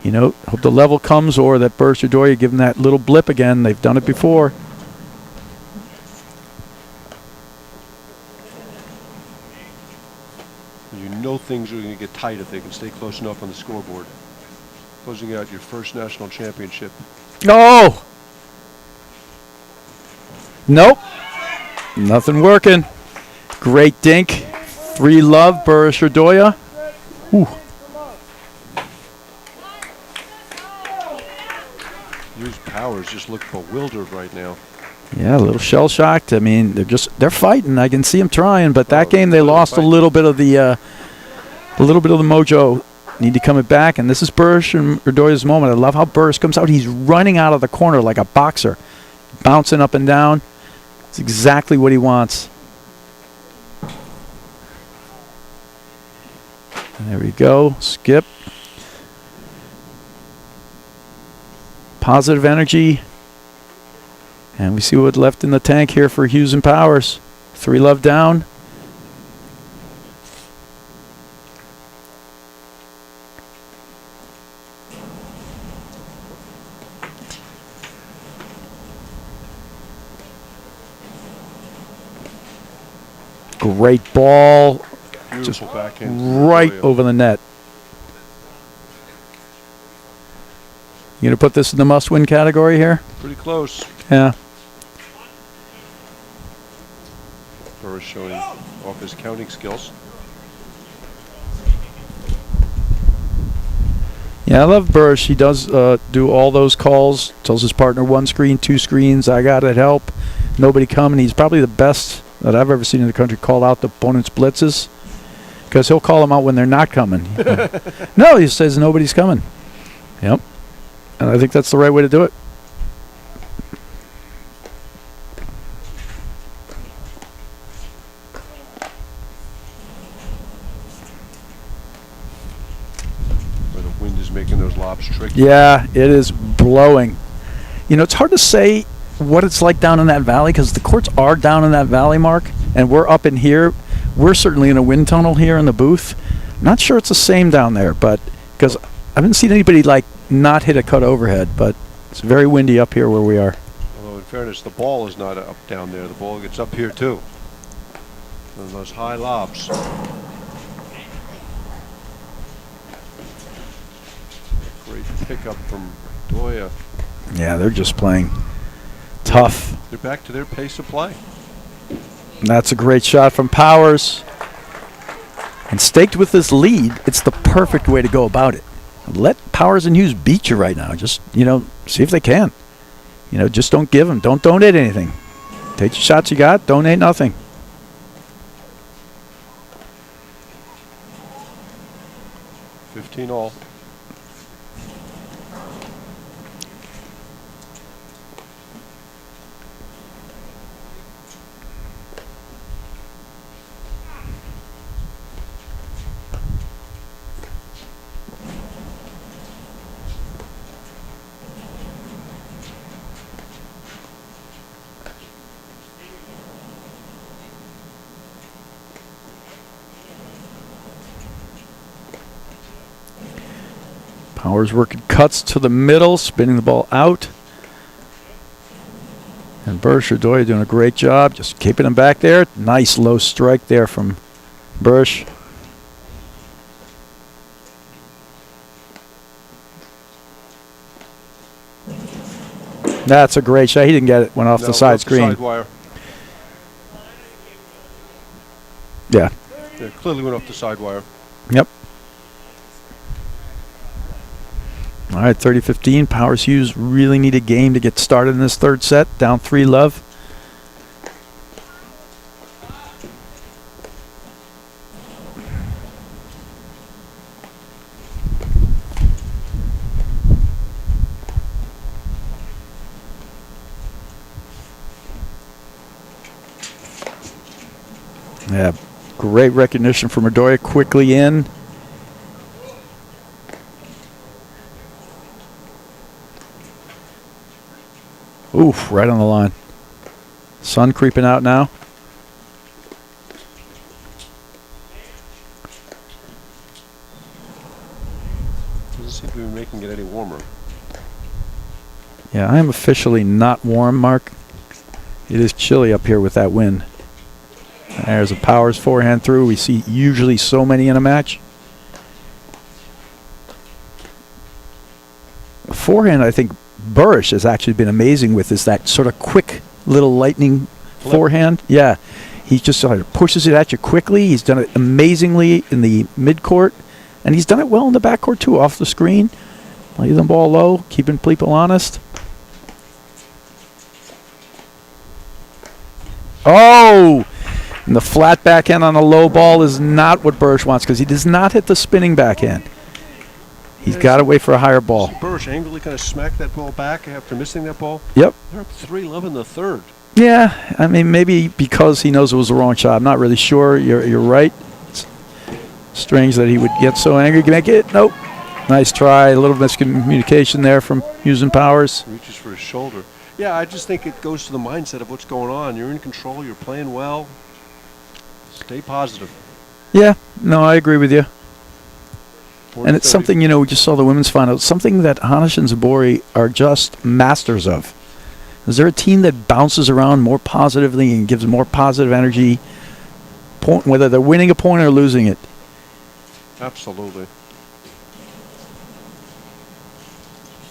hope the level comes, or that Burris Redoya give them that little blip again. They've done it before. You know things are going to get tight if they can stay close enough on the scoreboard. Closing out your first national championship. Oh! Nope. Nothing working. Great dink. 3-love, Burris Redoya. Hughes Powers just look bewildered right now. Yeah, a little shell shocked. I mean, they're fighting. I can see them trying, but that game they lost a little bit of the mojo. Need to come it back, and this is Burris Redoya's moment. I love how Burris comes out. He's running out of the corner like a boxer, bouncing up and down. It's exactly what he wants. And there we go. Skip. Positive energy. And we see what's left in the tank here for Hughes and Powers. 3-love down. Great ball. Beautiful backhand. Right over the net. You going to put this in the must-win category here? Pretty close. Yeah. Burris showing off his counting skills. Yeah, I love Burris. He does do all those calls. Tells his partner 1 screen, 2 screens. I got it, help. Nobody coming. He's probably the best that I've ever seen in the country call out the opponent's blitzes, because he'll call them out when they're not coming. No, he says nobody's coming. Yep. And I think that's the right way to do it. Where the wind is making those lobs tricky. Yeah, it is blowing. It's hard to say what it's like down in that valley, because the courts are down in that valley, Mark, and we're up in here. We're certainly in a wind tunnel here in the booth. Not sure it's the same down there, but because I haven't seen anybody not hit a cut overhead, but it's very windy up here where we are. Although in fairness, the ball is not up down there. The ball gets up here too. And those high lobs. Great pickup from Redoya. Yeah, they're just playing tough. They're back to their pace of play. And that's a great shot from Powers. And staked with this lead, it's the perfect way to go about it. Let Powers and Hughes beat you right now. Just, see if they can. Just don't give them. Don't donate anything. Take the shots you got. Donate nothing. All. Powers working cuts to the middle, spinning the ball out. And Bursch-Urdoya doing a great job, just keeping him back there. Nice low strike there from Bursch. That's a great shot. He didn't get it. Went off the side screen. Side wire. Yeah. Yeah, clearly went off the side wire. Yep. All right, 30-15. Powers Hughes really need a game to get started in this third set. Down 3-love. Yeah, great recognition from Urdoya, quickly in. Oof, right on the line. Sun creeping out now. Doesn't seem to be making it any warmer. Yeah, I am officially not warm, Mark. It is chilly up here with that wind. There's a Powers forehand through. We see usually so many in a match. Forehand, I think Bursch has actually been amazing with, is that sort of quick little lightning forehand. Yeah, he just sort of pushes it at you quickly. He's done it amazingly in the midcourt, and he's done it well in the backcourt too, off the screen. Leave the ball low, keeping people honest. Oh! And the flat backhand on a low ball is not what Bursch wants, because he does not hit the spinning backhand. He's got to wait for a higher ball. Bursch angrily kind of smacked that ball back after missing that ball. Yep. They're up 3-love in the third. Yeah, I mean, maybe because he knows it was the wrong shot. I'm not really sure. You're right. It's strange that he would get so angry. Can make it? Nope. Nice try. A little miscommunication there from Hughes and Powers. Reaches for his shoulder. Yeah, I just think it goes to the mindset of what's going on. You're in control. You're playing well. Stay positive. Yeah, no, I agree with you. 40, And it's 30. something, you know, we just saw the women's final, something that Hanish and Zabori are just masters of. Is there a team that bounces around more positively and gives more positive energy, whether they're winning a point or losing it? Absolutely.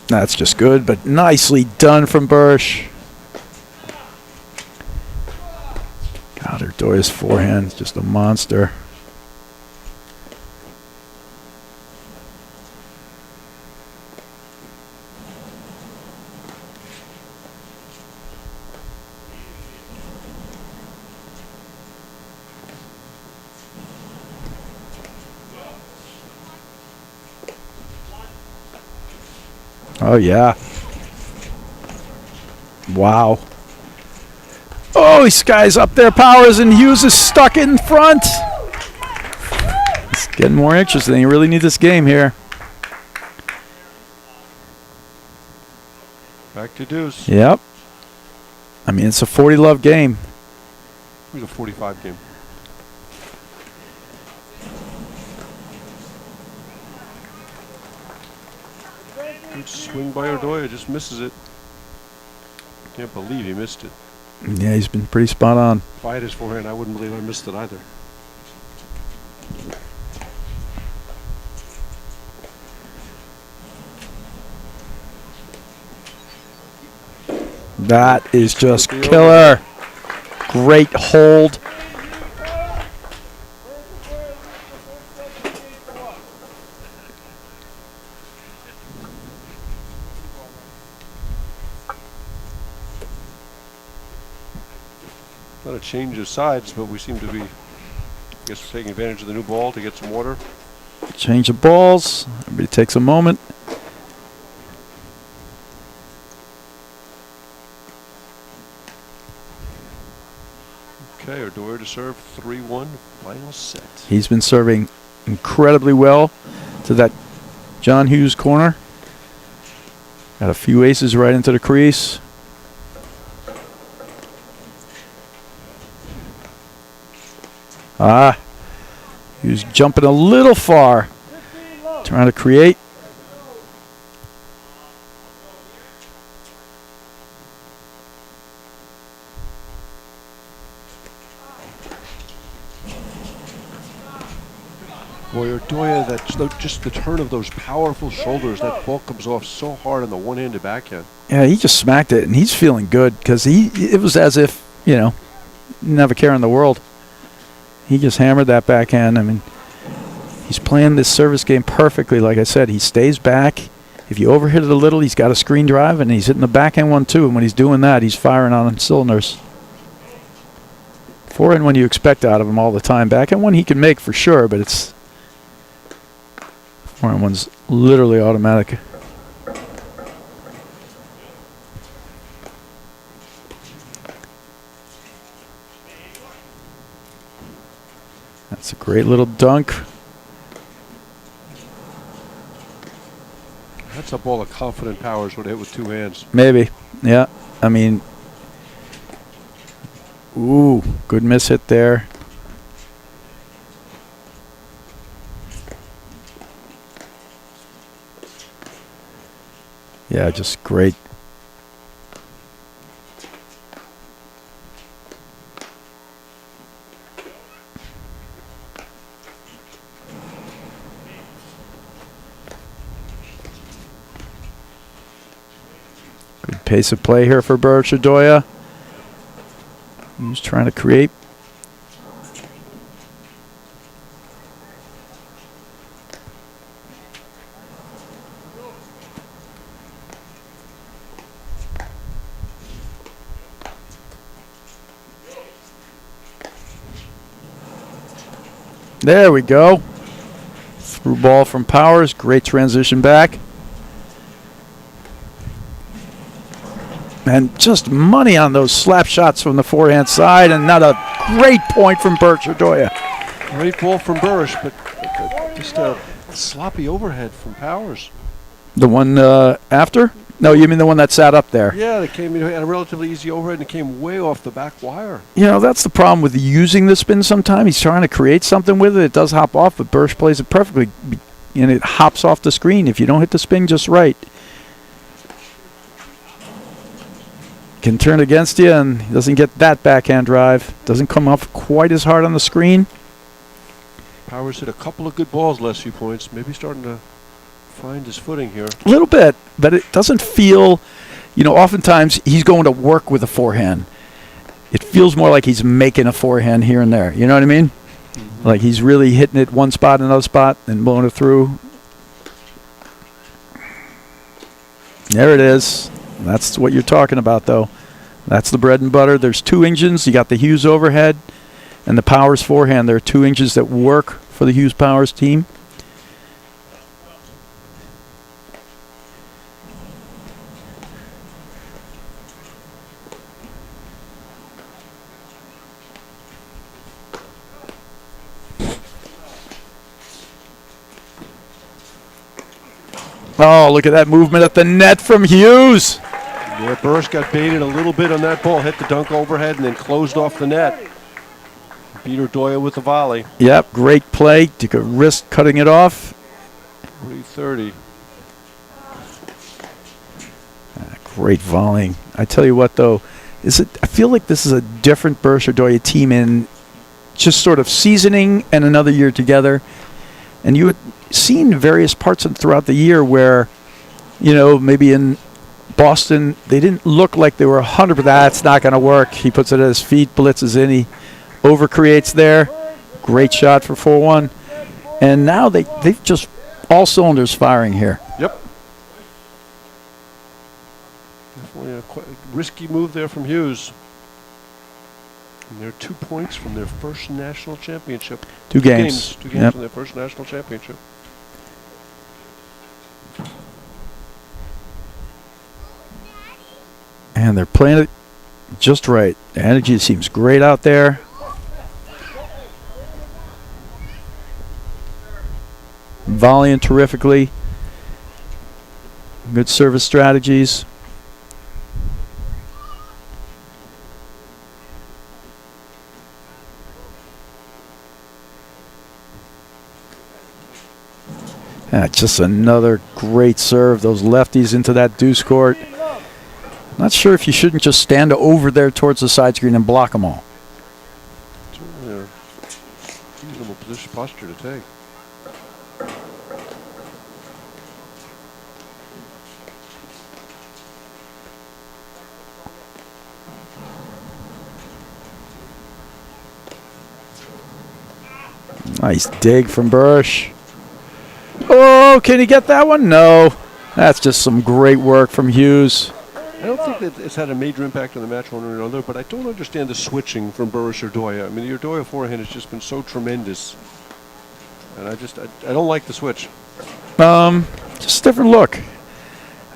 That's just good, but nicely done from Bursch. God, Urdoya's forehand is just a monster. Oh, yeah. Wow. Oh, this guy's up there, Powers, and Hughes is stuck in front. It's getting more interesting. You really need this game here. Back to deuce. Yep. I mean, it's a 40-love game. It was a 45 game. Good swing by Urdoya, just misses it. Can't believe he missed it. Yeah, he's been pretty spot on. If I had his forehand, I wouldn't believe I missed it either. That is just killer. Great hold. Not a change of sides, but we seem to be, I guess, we're taking advantage of the new ball to get some water. Change of balls. Everybody takes a moment. Okay, Urdoya to serve 3-1, final set. He's been serving incredibly well to that John Hughes corner. Got a few aces right into the crease. He was jumping a little far, trying to create. Boy, Ardoya, just the turn of those powerful shoulders, that ball comes off so hard on the one-handed backhand. Yeah, he just smacked it, and he's feeling good because it was as if, didn't have a care in the world. He just hammered that backhand. I mean, he's playing this service game perfectly. Like I said, he stays back. If you overhit it a little, he's got a screen drive, and he's hitting the backhand one too. And when he's doing that, he's firing on cylinders. Forehand one you expect out of him all the time. Backhand one he can make for sure, but it's forehand one's literally automatic. That's a great little dunk. That's up all the confident Powers would hit with two hands. Maybe, yeah. I mean, ooh, good miss hit there. Yeah, just great. Good pace of play here for Ardoya. He's trying to create. There we go. Through ball from Powers. Great transition back. And just money on those slap shots from the forehand side, and not a great point from Ardoya. Great ball from Burish, but just a sloppy overhead from Powers. The one after? No, you mean the one that sat up there? Yeah, they came in at a relatively easy overhead and it came way off the back wire. That's the problem with using the spin sometimes. He's trying to create something with it. It does hop off, but Burish plays it perfectly, and it hops off the screen if you don't hit the spin just right. Can turn against you, and he doesn't get that backhand drive. Doesn't come off quite as hard on the screen. Powers hit a couple of good balls last few points. Maybe starting to find his footing here. A little bit, but it doesn't feel, oftentimes he's going to work with a forehand. It feels more like he's making a forehand here and there. You know what I mean? Mm-hmm. Like he's really hitting it one spot, another spot, and blowing it through. There it is. That's what you're talking about, though. That's the bread and butter. There's two engines. You got the Hughes overhead and the Powers forehand. There are two engines that work for the Hughes Powers team. Oh, look at that movement at the net from Hughes. Yeah, Burish got baited a little bit on that ball, hit the dunk overhead, and then closed off the net. Beat Ardoya with the volley. Yep, great play. Took a risk cutting it off. 330. Great volleying. I tell you what, though, I feel like this is a different Ardoya team in just sort of seasoning and another year together. And you had seen various parts throughout the year where, maybe in Boston, they didn't look like they were 100%. That's not going to work. He puts it at his feet, blitzes in. He overcreates there. Great shot for 4-1. And now they've just all cylinders firing here. Yep. Definitely a quite risky move there from Hughes. And they're 2 points from their first national championship. Two games. Two games from their first national championship. And they're playing it just right. The energy seems great out there. Volleying terrifically. Good service strategies. Just another great serve. Those lefties into that deuce court. Not sure if you shouldn't just stand over there towards the side screen and block them all. Reasonable position posture to take. Nice dig from Bursch. Oh, can he get that one? No. That's just some great work from Hughes. I don't think that it's had a major impact on the match one or another, but I don't understand the switching from Burris or Doya. I mean, the Doya forehand has just been so tremendous. And I don't like the switch. Just a different look.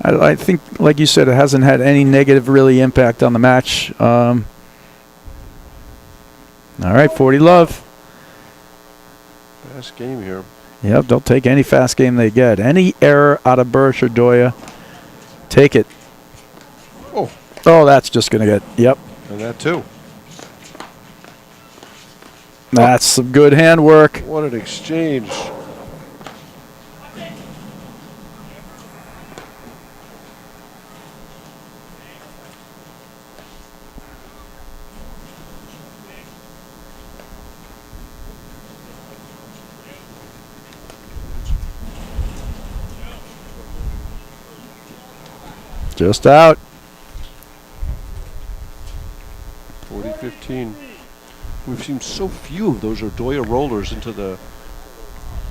I think, like you said, it hasn't had any negative really impact on the match. All right, 40 love. Fast game here. Yep, they'll take any fast game they get. Any error out of Bursch or Doya, take it. Oh, that's just going to get, yep. And that too. That's some good handwork. What an exchange. Just out. 40-15. We've seen so few of those Ordoya rollers into the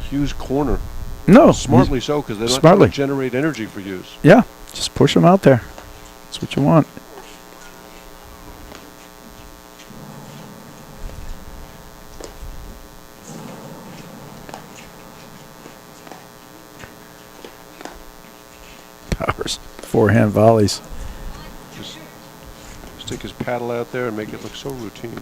Hughes corner. No. Smartly so, because they're not Smartly. going to generate energy for Hughes. Yeah, just push them out there. That's what you want. Powers. Forehand volleys. Just stick his paddle out there and make it look so routine.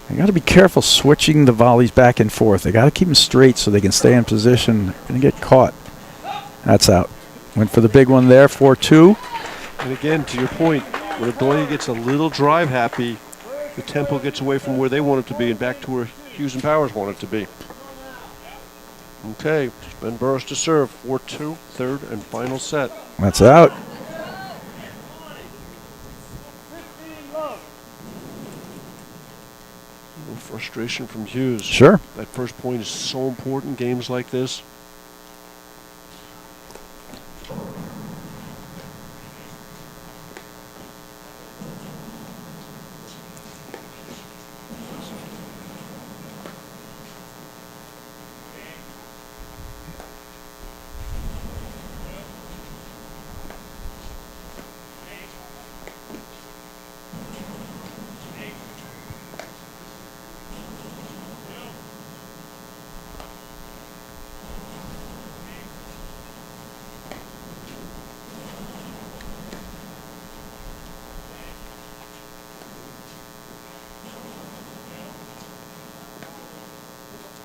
You got to be careful switching the volleys back and forth. They got to keep them straight so they can stay in position and get caught. That's out. Went for the big one there, 4-2. And again, to your point, when Ordoya gets a little drive happy, the tempo gets away from where they want it to be and back to where Hughes and Powers want it to be. Okay, Sven Burris to serve, 4-2, third and final set. That's out. Frustration from Hughes. Sure. That first point is so important in games like this.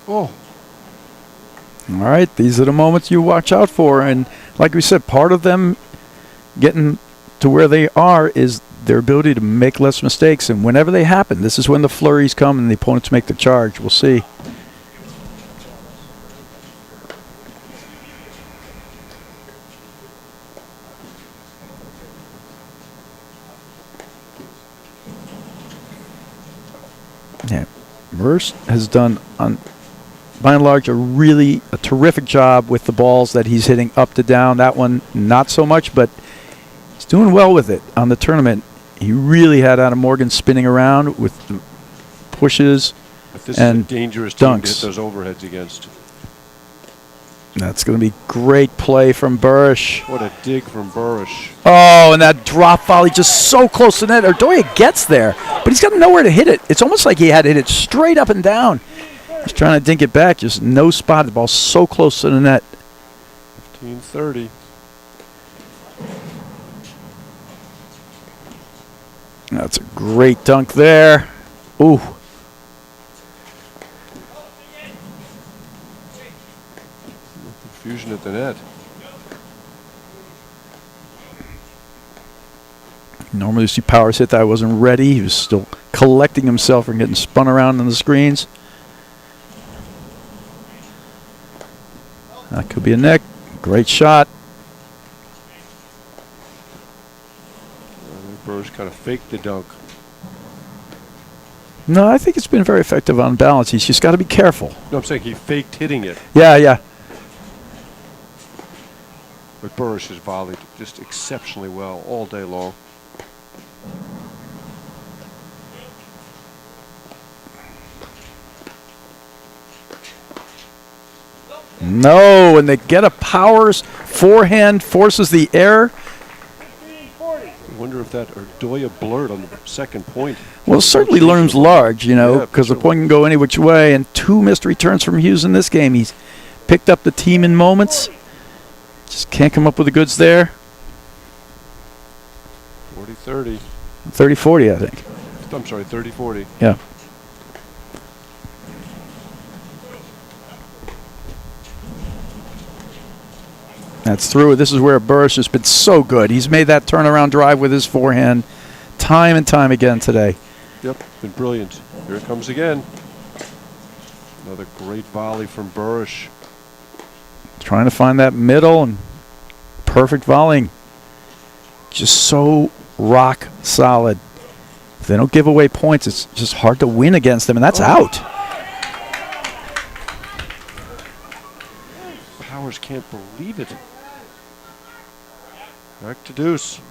Oh. All right, these are the moments you watch out for. And like we said, part of them getting to where they are is their ability to make less mistakes. And whenever they happen, this is when the flurries come and the opponents make the charge. We'll see. Yeah, Merce has done, by and large, a terrific job with the balls that he's hitting up to down. That one, not so much, but he's doing well with it on the tournament. He really had Adam Morgan spinning around with pushes But this and is a dangerous team to dunks. hit those overheads against. That's going to be great play from Burrish. What a dig from Burrish. Oh, and that drop volley just so close to the net. Ordoya gets there, but he's got nowhere to hit it. It's almost like he had to hit it straight up and down. He's trying to dink it back, just no spot. The ball's so close to the net. 15-30. That's a great dunk there. Ooh. Confusion at the net. Normally you see Powers hit that. I wasn't ready. He was still collecting himself and getting spun around on the screens. That could be a nick. Great shot. Burrish kind of faked the dunk. No, I think it's been very effective on balance. He's just got to be careful. No, I'm saying he faked hitting it. Yeah. But Burrish has volleyed just exceptionally well all day long. No, and they get a Powers forehand, forces the error. I wonder if that Erdoya blurred on the second point. Well, certainly looms large, you know, because the point can go any which way. And 2 missed returns from Hughes in this game. He's picked up the team in moments. Just can't come up with the goods there. 40-30. 30-40, I think. I'm sorry, 30-40. Yeah. That's through. This is where Burris has been so good. He's made that turnaround drive with his forehand time and time again today. Yep, been brilliant. Here it comes again. Another great volley from Burris. Trying to find that middle and perfect volleying. Just so rock solid. If they don't give away points, it's just hard to win against them, and that's out. Powers can't believe it. Back to deuce.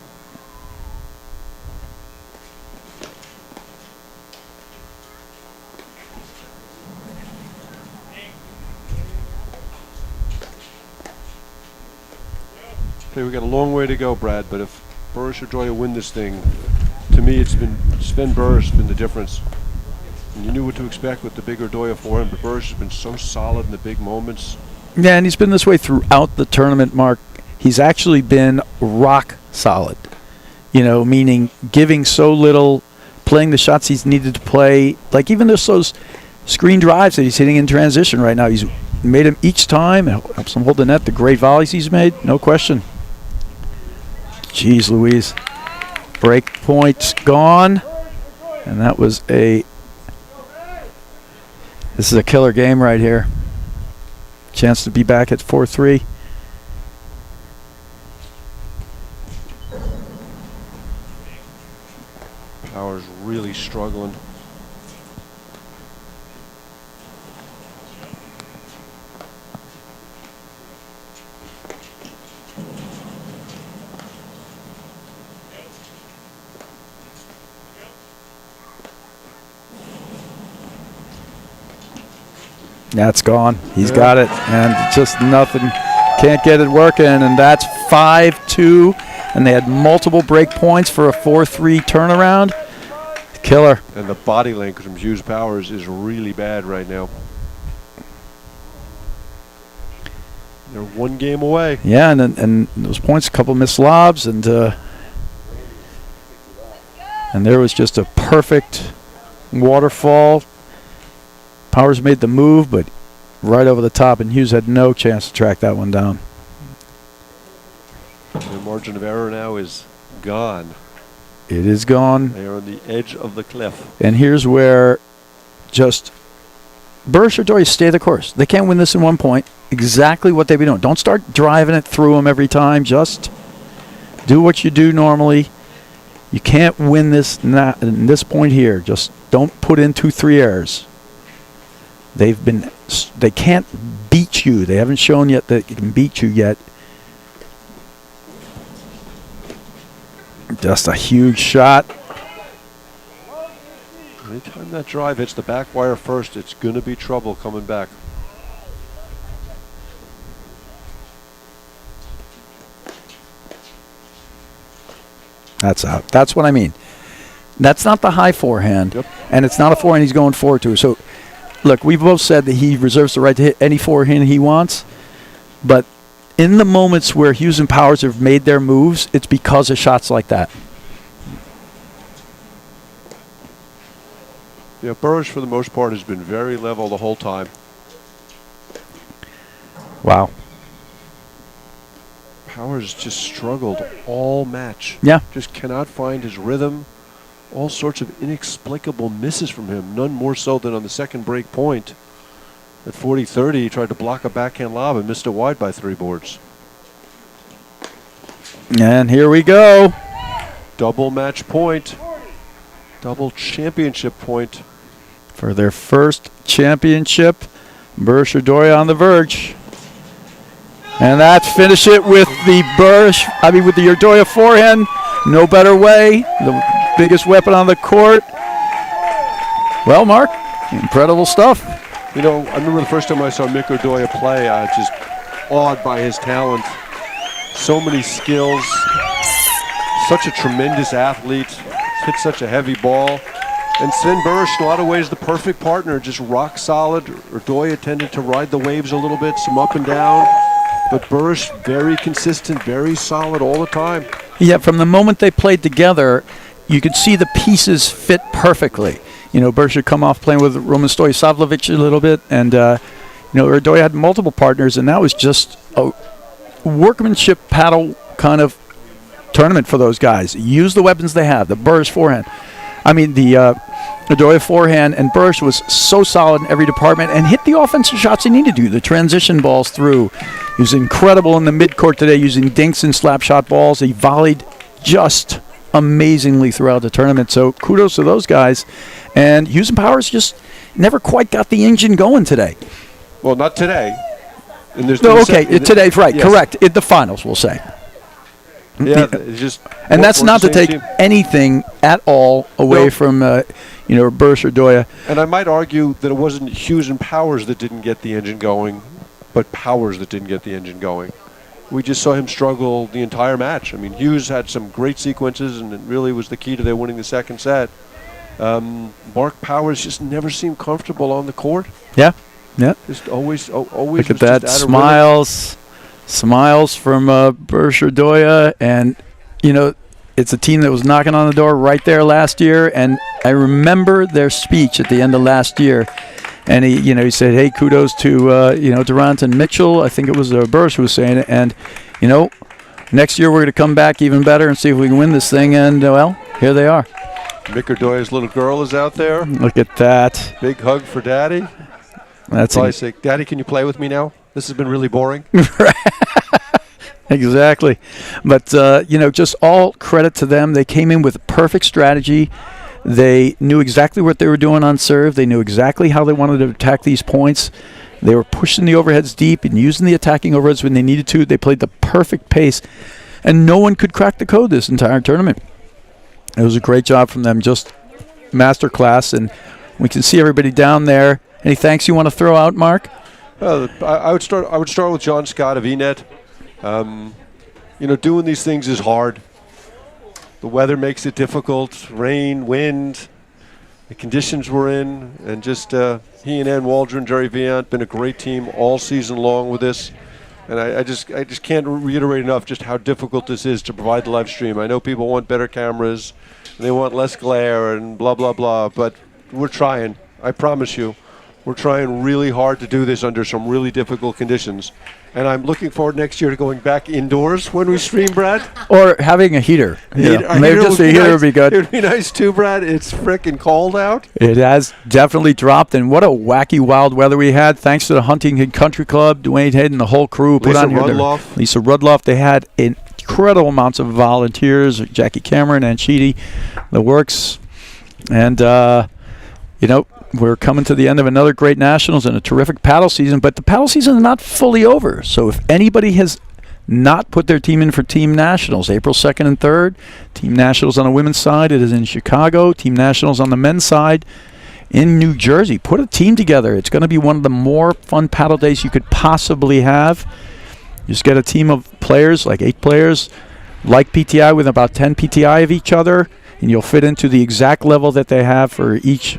Okay, we got a long way to go, Brad, but if Burris or Joya win this thing, to me it's been Sven Burris been the difference. And you knew what to expect with the big Erdoya for him, but Burris has been so solid in the big moments. Yeah, and he's been this way throughout the tournament, Mark. He's actually been rock solid, you know, meaning giving so little, playing the shots he's needed to play. Like even those screen drives that he's hitting in transition right now, he's made them each time. It helps him hold the net. The great volleys he's made, no question. Jeez Louise. Break point gone. And that was this is a killer game right here. Chance to be back at 4-3. Powers really struggling. That's gone. He's got it, and just nothing. Can't get it working, and that's 5-2. And they had multiple break points for a 4-3 turnaround. Killer. And the body language from Hughes Powers is really bad right now. They're one game away. Yeah, and those points, a couple missed lobs, and there was just a perfect waterfall. Powers made the move, but right over the top, and Hughes had no chance to track that one down. The margin of error now is gone. It is gone. They are on the edge of the cliff. And here's where just Burris or Doyle stay the course. They can't win this in 1 point. Exactly what they've been doing. Don't start driving it through them every time. Just do what you do normally. You can't win this in this point here. Just don't put in 2-3 errors. They can't beat you. They haven't shown yet that they can beat you yet. Just a huge shot. Anytime that drive hits the back wire first, it's going to be trouble coming back. That's out. That's what I mean. That's not the high forehand, Yep. and it's not a forehand he's going forward to. So, look, we've both said that he reserves the right to hit any forehand he wants, but in the moments where Hughes and Powers have made their moves, it's because of shots like that. Yeah, Burris, for the most part, has been very level the whole time. Wow. Powers just struggled all match. Yeah. Just cannot find his rhythm. All sorts of inexplicable misses from him, none more so than on the second break point. At 40-30, he tried to block a backhand lob and missed it wide by 3 boards. And here we go. Double match point. Double championship point. For their first championship, Burris Doria on the verge. And that finish it with the with the Erdoya forehand. No better way. The biggest weapon on the court. Well, Mark, incredible stuff. You know, I remember the first time I saw Mick Erdoya play, I was just awed by his talent. So many skills. Such a tremendous athlete. Hit such a heavy ball. And Sven Burish, in a lot of ways, the perfect partner. Just rock solid. Erdoya tended to ride the waves a little bit, some up and down. But Burish, very consistent, very solid all the time. Yeah, from the moment they played together, you could see the pieces fit perfectly. You know, Burish had come off playing with Roman Stojsavljevic a little bit, and Erdoya had multiple partners, and that was just a workmanship paddle kind of tournament for those guys. Use the weapons they have. The Burish forehand. I mean, the Erdoya forehand, and Burish was so solid in every department and hit the offensive shots he needed to. The transition balls through. He was incredible in the midcourt today using dinks and slap shot balls. He volleyed just amazingly throughout the tournament. So kudos to those guys. And Hughes and Powers just never quite got the engine going today. Well, not today. And there's today, right, yes. Correct. In the finals, we'll say. Yeah, it's just. And that's not to take team. anything at all away from, Burish Erdoya. And I might argue that it wasn't Hughes and Powers that didn't get the engine going, but Powers that didn't get the engine going. We just saw him struggle the entire match. I mean, Hughes had some great sequences, and it really was the key to their winning the second set. Mark Powers just never seemed comfortable on the court. Yeah. Just always. Look at that, smiles from Burish Erdoya, and it's a team that was knocking on the door right there last year. And I remember their speech at the end of last year, and he said, "Hey, kudos to Durant and Mitchell." I think it was Burish who was saying it, and next year we're going to come back even better and see if we can win this thing. And well, here they are. Mick Erdoya's little girl is out there. Look at that! Big hug for Daddy. That's probably say, "Daddy, can you play with me now? This has been really boring." Exactly. But, just all credit to them. They came in with a perfect strategy. They knew exactly what they were doing on serve. They knew exactly how they wanted to attack these points. They were pushing the overheads deep and using the attacking overheads when they needed to. They played the perfect pace, and no one could crack the code this entire tournament. It was a great job from them, just masterclass, and we can see everybody down there. Any thanks you want to throw out, Mark? I would start with John Scott of ENET. Doing these things is hard. The weather makes it difficult. Rain, wind, the conditions we're in, and just he and Ann Waldron, Jerry Viant, been a great team all season long with this. And I just can't reiterate enough just how difficult this is to provide the live stream. I know people want better cameras, and they want less glare and blah, blah, blah, but we're trying. I promise you. We're trying really hard to do this under some really difficult conditions. And I'm looking forward next year to going back indoors when we stream, Brad. Or having a heater. Maybe just a heater would be good. It would be nice too, Brad. It's frickin' cold out. It has definitely dropped. And what a wacky, wild weather we had. Thanks to the Huntington Country Club, Dwayne Hayden, the whole crew. Lisa Rudloff. They had incredible amounts of volunteers. Jackie Cameron and Sheedy, the works. And, we're coming to the end of another great Nationals and a terrific paddle season, but the paddle season is not fully over. So if anybody has not put their team in for Team Nationals, April 2nd and 3rd, Team Nationals on the women's side, it is in Chicago. Team Nationals on the men's side in New Jersey. Put a team together. It's going to be one of the more fun paddle days you could possibly have. Just get a team of players, like 8 players, like PTI, with about 10 PTI of each other, and you'll fit into the exact level that they have for each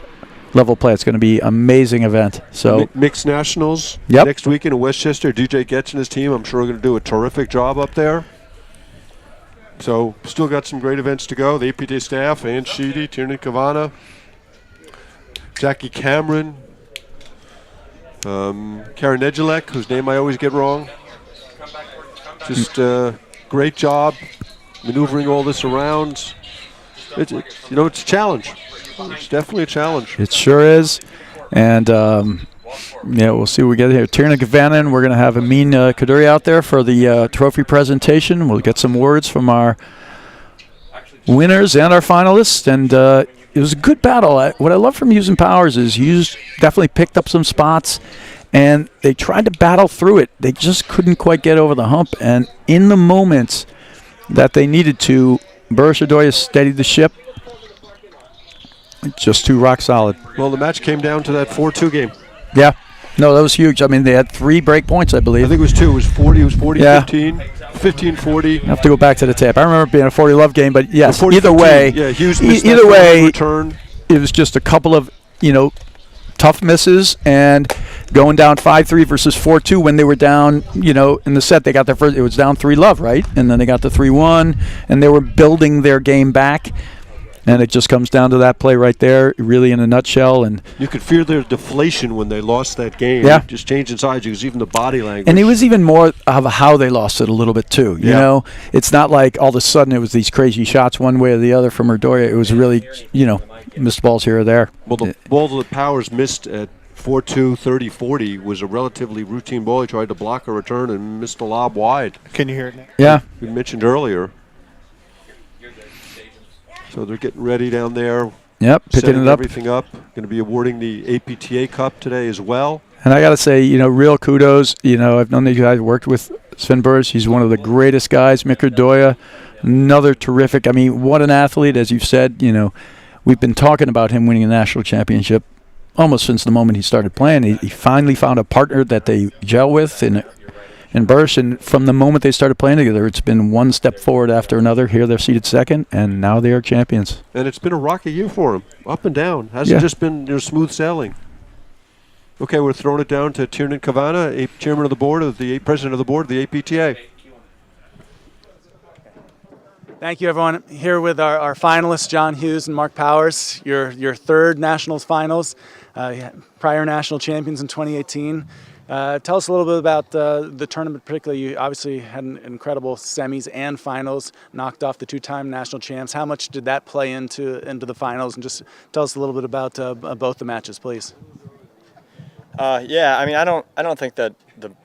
level play. It's going to be an amazing event. So Mixed Nationals next weekend in Westchester. DJ Getz and his team, I'm sure, are going to do a terrific job up there. So still got some great events to go. The APTA staff, Ann Sheedy, Tiernan Cavana, Jackie Cameron, Karen Nedjelek, whose name I always get wrong. Just great job maneuvering all this around. It's a challenge. It's definitely a challenge. It sure is. And, we'll see what we get here. Tiernan Cavana, and we're going to have Amin Kaduri out there for the trophy presentation. We'll get some words from our winners and our finalists. And it was a good battle. What I love from Hughes and Powers is Hughes definitely picked up some spots, and they tried to battle through it. They just couldn't quite get over the hump. And in the moments that they needed to, Burish Erdoya steadied the ship. Just too rock solid. Well, the match came down to that 4-2 game. Yeah. No, that was huge. I mean, they had 3 break points, I believe. I think it was 2. It was 40. It was 40, Yeah. 15, 15, 40. I have to go back to the tape. I remember it being a 40-love game, but yes, 40, either 15. way, Yeah, Hughes missed either that way, return. it was just a couple of, tough misses, and going down 5-3 versus 4-2 when they were down, in the set. They got their first. It was down 3-love, right? And then they got the 3-1, and they were building their game back. And it just comes down to that play right there, really in a nutshell. And You could fear their deflation when they lost that game. Yeah. It just changing sides. It was even the body language. And it was even more of how they lost it a little bit too. You Yeah. know, it's not like all of a sudden it was these crazy shots one way or the other from Erdoya. It was really, missed balls here or there. Well, the ball that Powers missed at 4-2, 30-40 was a relatively routine ball. He tried to block a return and missed a lob wide. Can you hear it now? Yeah. We mentioned earlier. So they're getting ready down there. Yep. Picking Setting it up. everything up. Going to be awarding the APTA Cup today as well. And I got to say, real kudos. I've known these guys, worked with Sven Burris. He's one of the greatest guys. Mick Erdoya, another terrific. I mean, what an athlete, as you've said. We've been talking about him winning a national championship almost since the moment he started playing. He finally found a partner that they gel with in Burris, and from the moment they started playing together, it's been one step forward after another. Here they're seated second, and now they are champions. And it's been a rocky year for him, up and down. Hasn't just been smooth sailing. Okay, we're throwing it down to Tiernan Kavana, chairman of the board, president of the board of the APTA. Thank you, everyone. Here with our finalists, John Hughes and Mark Powers, your third Nationals finals, prior national champions in 2018. Tell us a little bit about the tournament particularly. You obviously had an incredible semis and finals, knocked off the 2-time national champs. How much did that play into the finals? And just tell us a little bit about both the matches, please. Yeah, I mean, I don't think that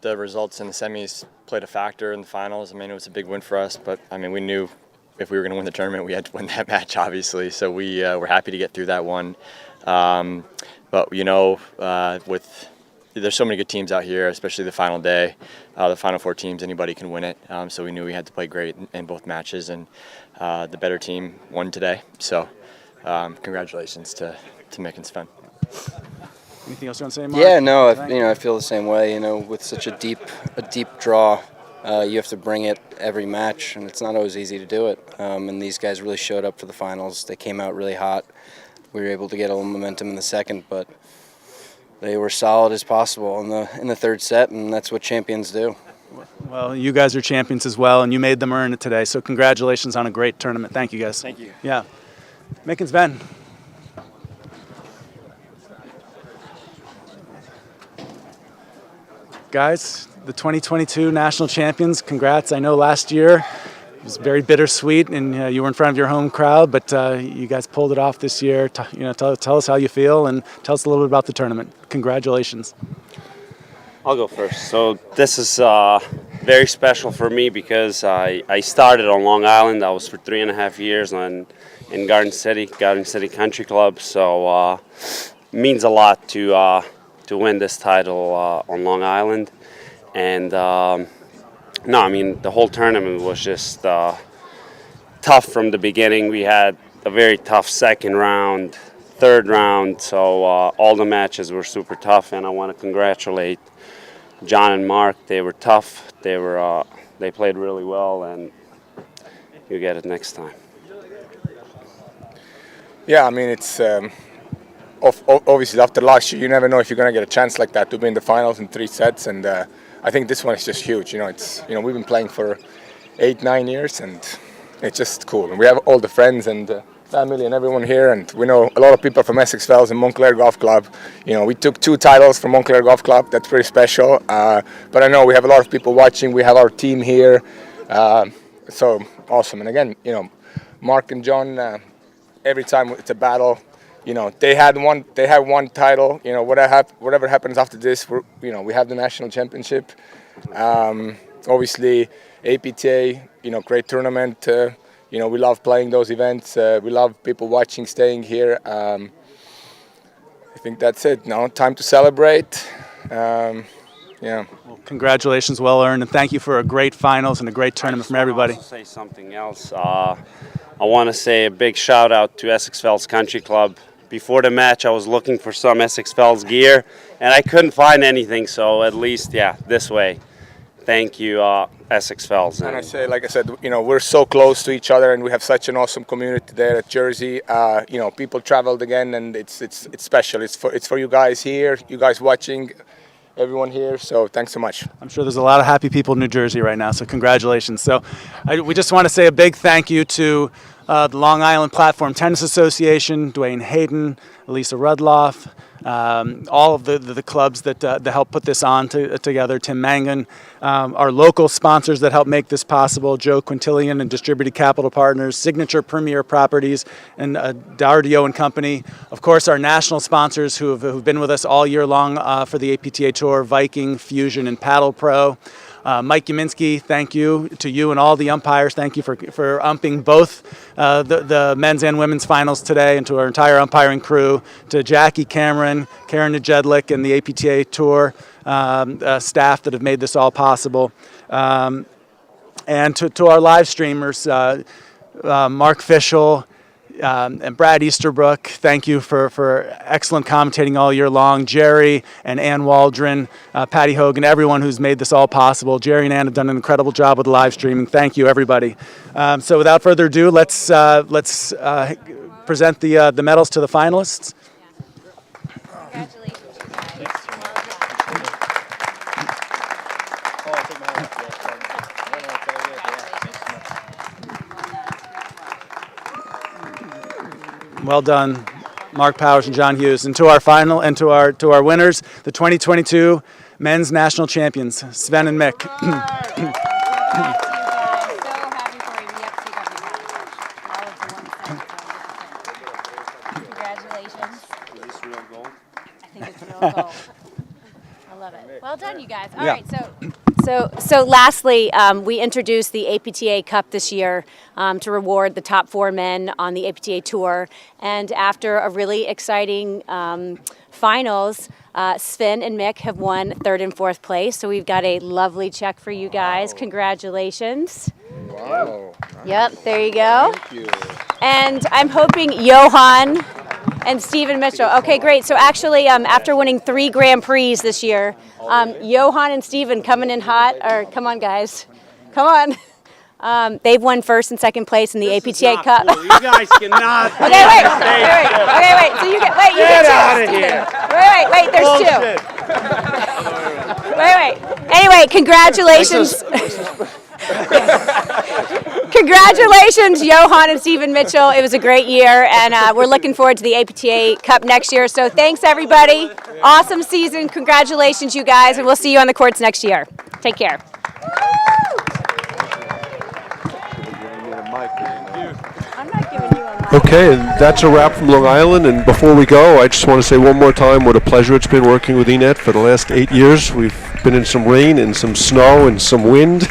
the results in the semis played a factor in the finals. I mean, it was a big win for us, but I mean, we knew if we were going to win the tournament, we had to win that match, obviously. So we were happy to get through that one. But there's so many good teams out here, especially the final day, the final 4 teams. Anybody can win it. So we knew we had to play great in both matches, and the better team won today. So congratulations to Mick and Sven. Anything else you want to say, Mark? Yeah, no, I feel the same way. With such a deep draw, you have to bring it every match, and it's not always easy to do it. And these guys really showed up for the finals. They came out really hot. We were able to get a little momentum in the second, but they were solid as possible in the third set, and that's what champions do. Well, you guys are champions as well, and you made them earn it today. So congratulations on a great tournament. Thank you, guys. Thank you. Yeah. Mick and Sven. Guys, the 2022 national champions, congrats. I know last year it was very bittersweet, and you were in front of your home crowd, but you guys pulled it off this year. Tell us how you feel, and tell us a little bit about the tournament. Congratulations. I'll go first. So this is very special for me because I started on Long Island. I was for 3.5 years in Garden City Country Club. So it means a lot to win this title on Long Island. And the whole tournament was just tough from the beginning. We had a very tough second round, third round, so all the matches were super tough, and I want to congratulate John and Mark. They were tough. They played really well, and you get it next time. Yeah, I mean, it's obviously after last year, you never know if you're going to get a chance like that to be in the finals in 3 sets, and I think this one is just huge. We've been playing for 8-9 years, and it's just cool. And we have all the friends and family and everyone here, and we know a lot of people from Essex Fells and Montclair Golf Club. We took 2 titles from Montclair Golf Club. That's pretty special. But I know we have a lot of people watching. We have our team here, so awesome. And again, Mark and John. Every time it's a battle, they have one title. Whatever happens after this, we have the national championship. Obviously, APTA, great tournament. We love playing those events. We love people watching, staying here. I think that's it. Now, time to celebrate. Yeah. Well, congratulations, well earned, and thank you for a great finals and a great tournament from everybody. I want to say something else. I want to say a big shout out to Essex Fells Country Club. before the match, I was looking for some Essex Fells gear, and I couldn't find anything. So at least, yeah, this way. Thank you, Essex Fells. And I say, like I said, you know, we're so close to each other, and we have such an awesome community there at Jersey. You know, people traveled again, and it's special. It's for you guys here, you guys watching, everyone here. So thanks so much. I'm sure there's a lot of happy people in New Jersey right now, so congratulations. So we just want to say a big thank you to the Long Island Platform Tennis Association, Dwayne Hayden, Elisa Rudloff, all of the clubs that helped put this on together, Tim Mangan, our local sponsors that helped make this possible, Joe Quintillion and Distributed Capital Partners, Signature Premier Properties, and Dardio and Company. Of course, our national sponsors who've been with us all year long for the APTA Tour, Viking, Fusion, and Paddle Pro. Mike Yaminski, thank you to you and all the umpires. Thank you for umping both the men's and women's finals today, and to our entire umpiring crew, to Jackie Cameron, Karen Najedlik, and the APTA Tour staff that have made this all possible. And to our live streamers, Mark Fischel, and Brad Easterbrook, thank you for excellent commentating all year long. Jerry and Ann Waldron, Patty Hogan, everyone who's made this all possible. Jerry and Ann have done an incredible job with the live streaming. Thank you, everybody. So without further ado, let's present the medals to the finalists. Congratulations. Well done, Mark Powers and John Hughes. And to our final, and to our winners, the 2022 men's national champions, Sven and Mick. Congratulations. Is this real gold? I think it's real gold. I love it. Well done, you guys. All right, so lastly, we introduced the APTA Cup this year to reward the top 4 men on the APTA Tour. And after a really exciting finals, Sven and Mick have won 3rd and 4th place. So we've got a lovely check for you guys. Wow. Congratulations. Wow. Yep, there you go. Thank you. And I'm hoping Johan and Stephen Mitchell. Okay, great. So actually, after winning 3 Grand Prix this year, Johan and Stephen coming in hot. Or come on, guys, come on. They've won 1st and 2nd place in the APTA Cup. Cool. You guys cannot. Okay, wait. So you get 2. out of here. Wait. There's 2. Wait. Anyway, congratulations. Congratulations, Johan and Stephen Mitchell. It was a great year, and we're looking forward to the APTA Cup next year. So thanks, everybody. Awesome season. Congratulations, you guys, and we'll see you on the courts next year. Take care. I'm not giving you a mic. Okay, and that's a wrap from Long Island. And before we go, I just want to say one more time what a pleasure it's been working with Enet for the last 8 years. We've been in some rain and some snow and some wind.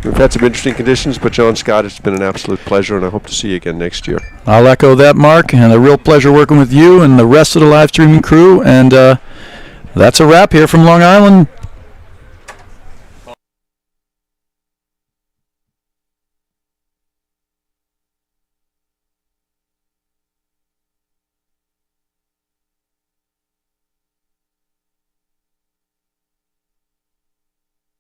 We've had some interesting conditions, but John Scott, it's been an absolute pleasure, and I hope to see you again next year. I'll echo that, Mark, and a real pleasure working with you and the rest of the live streaming crew. And that's a wrap here from Long Island.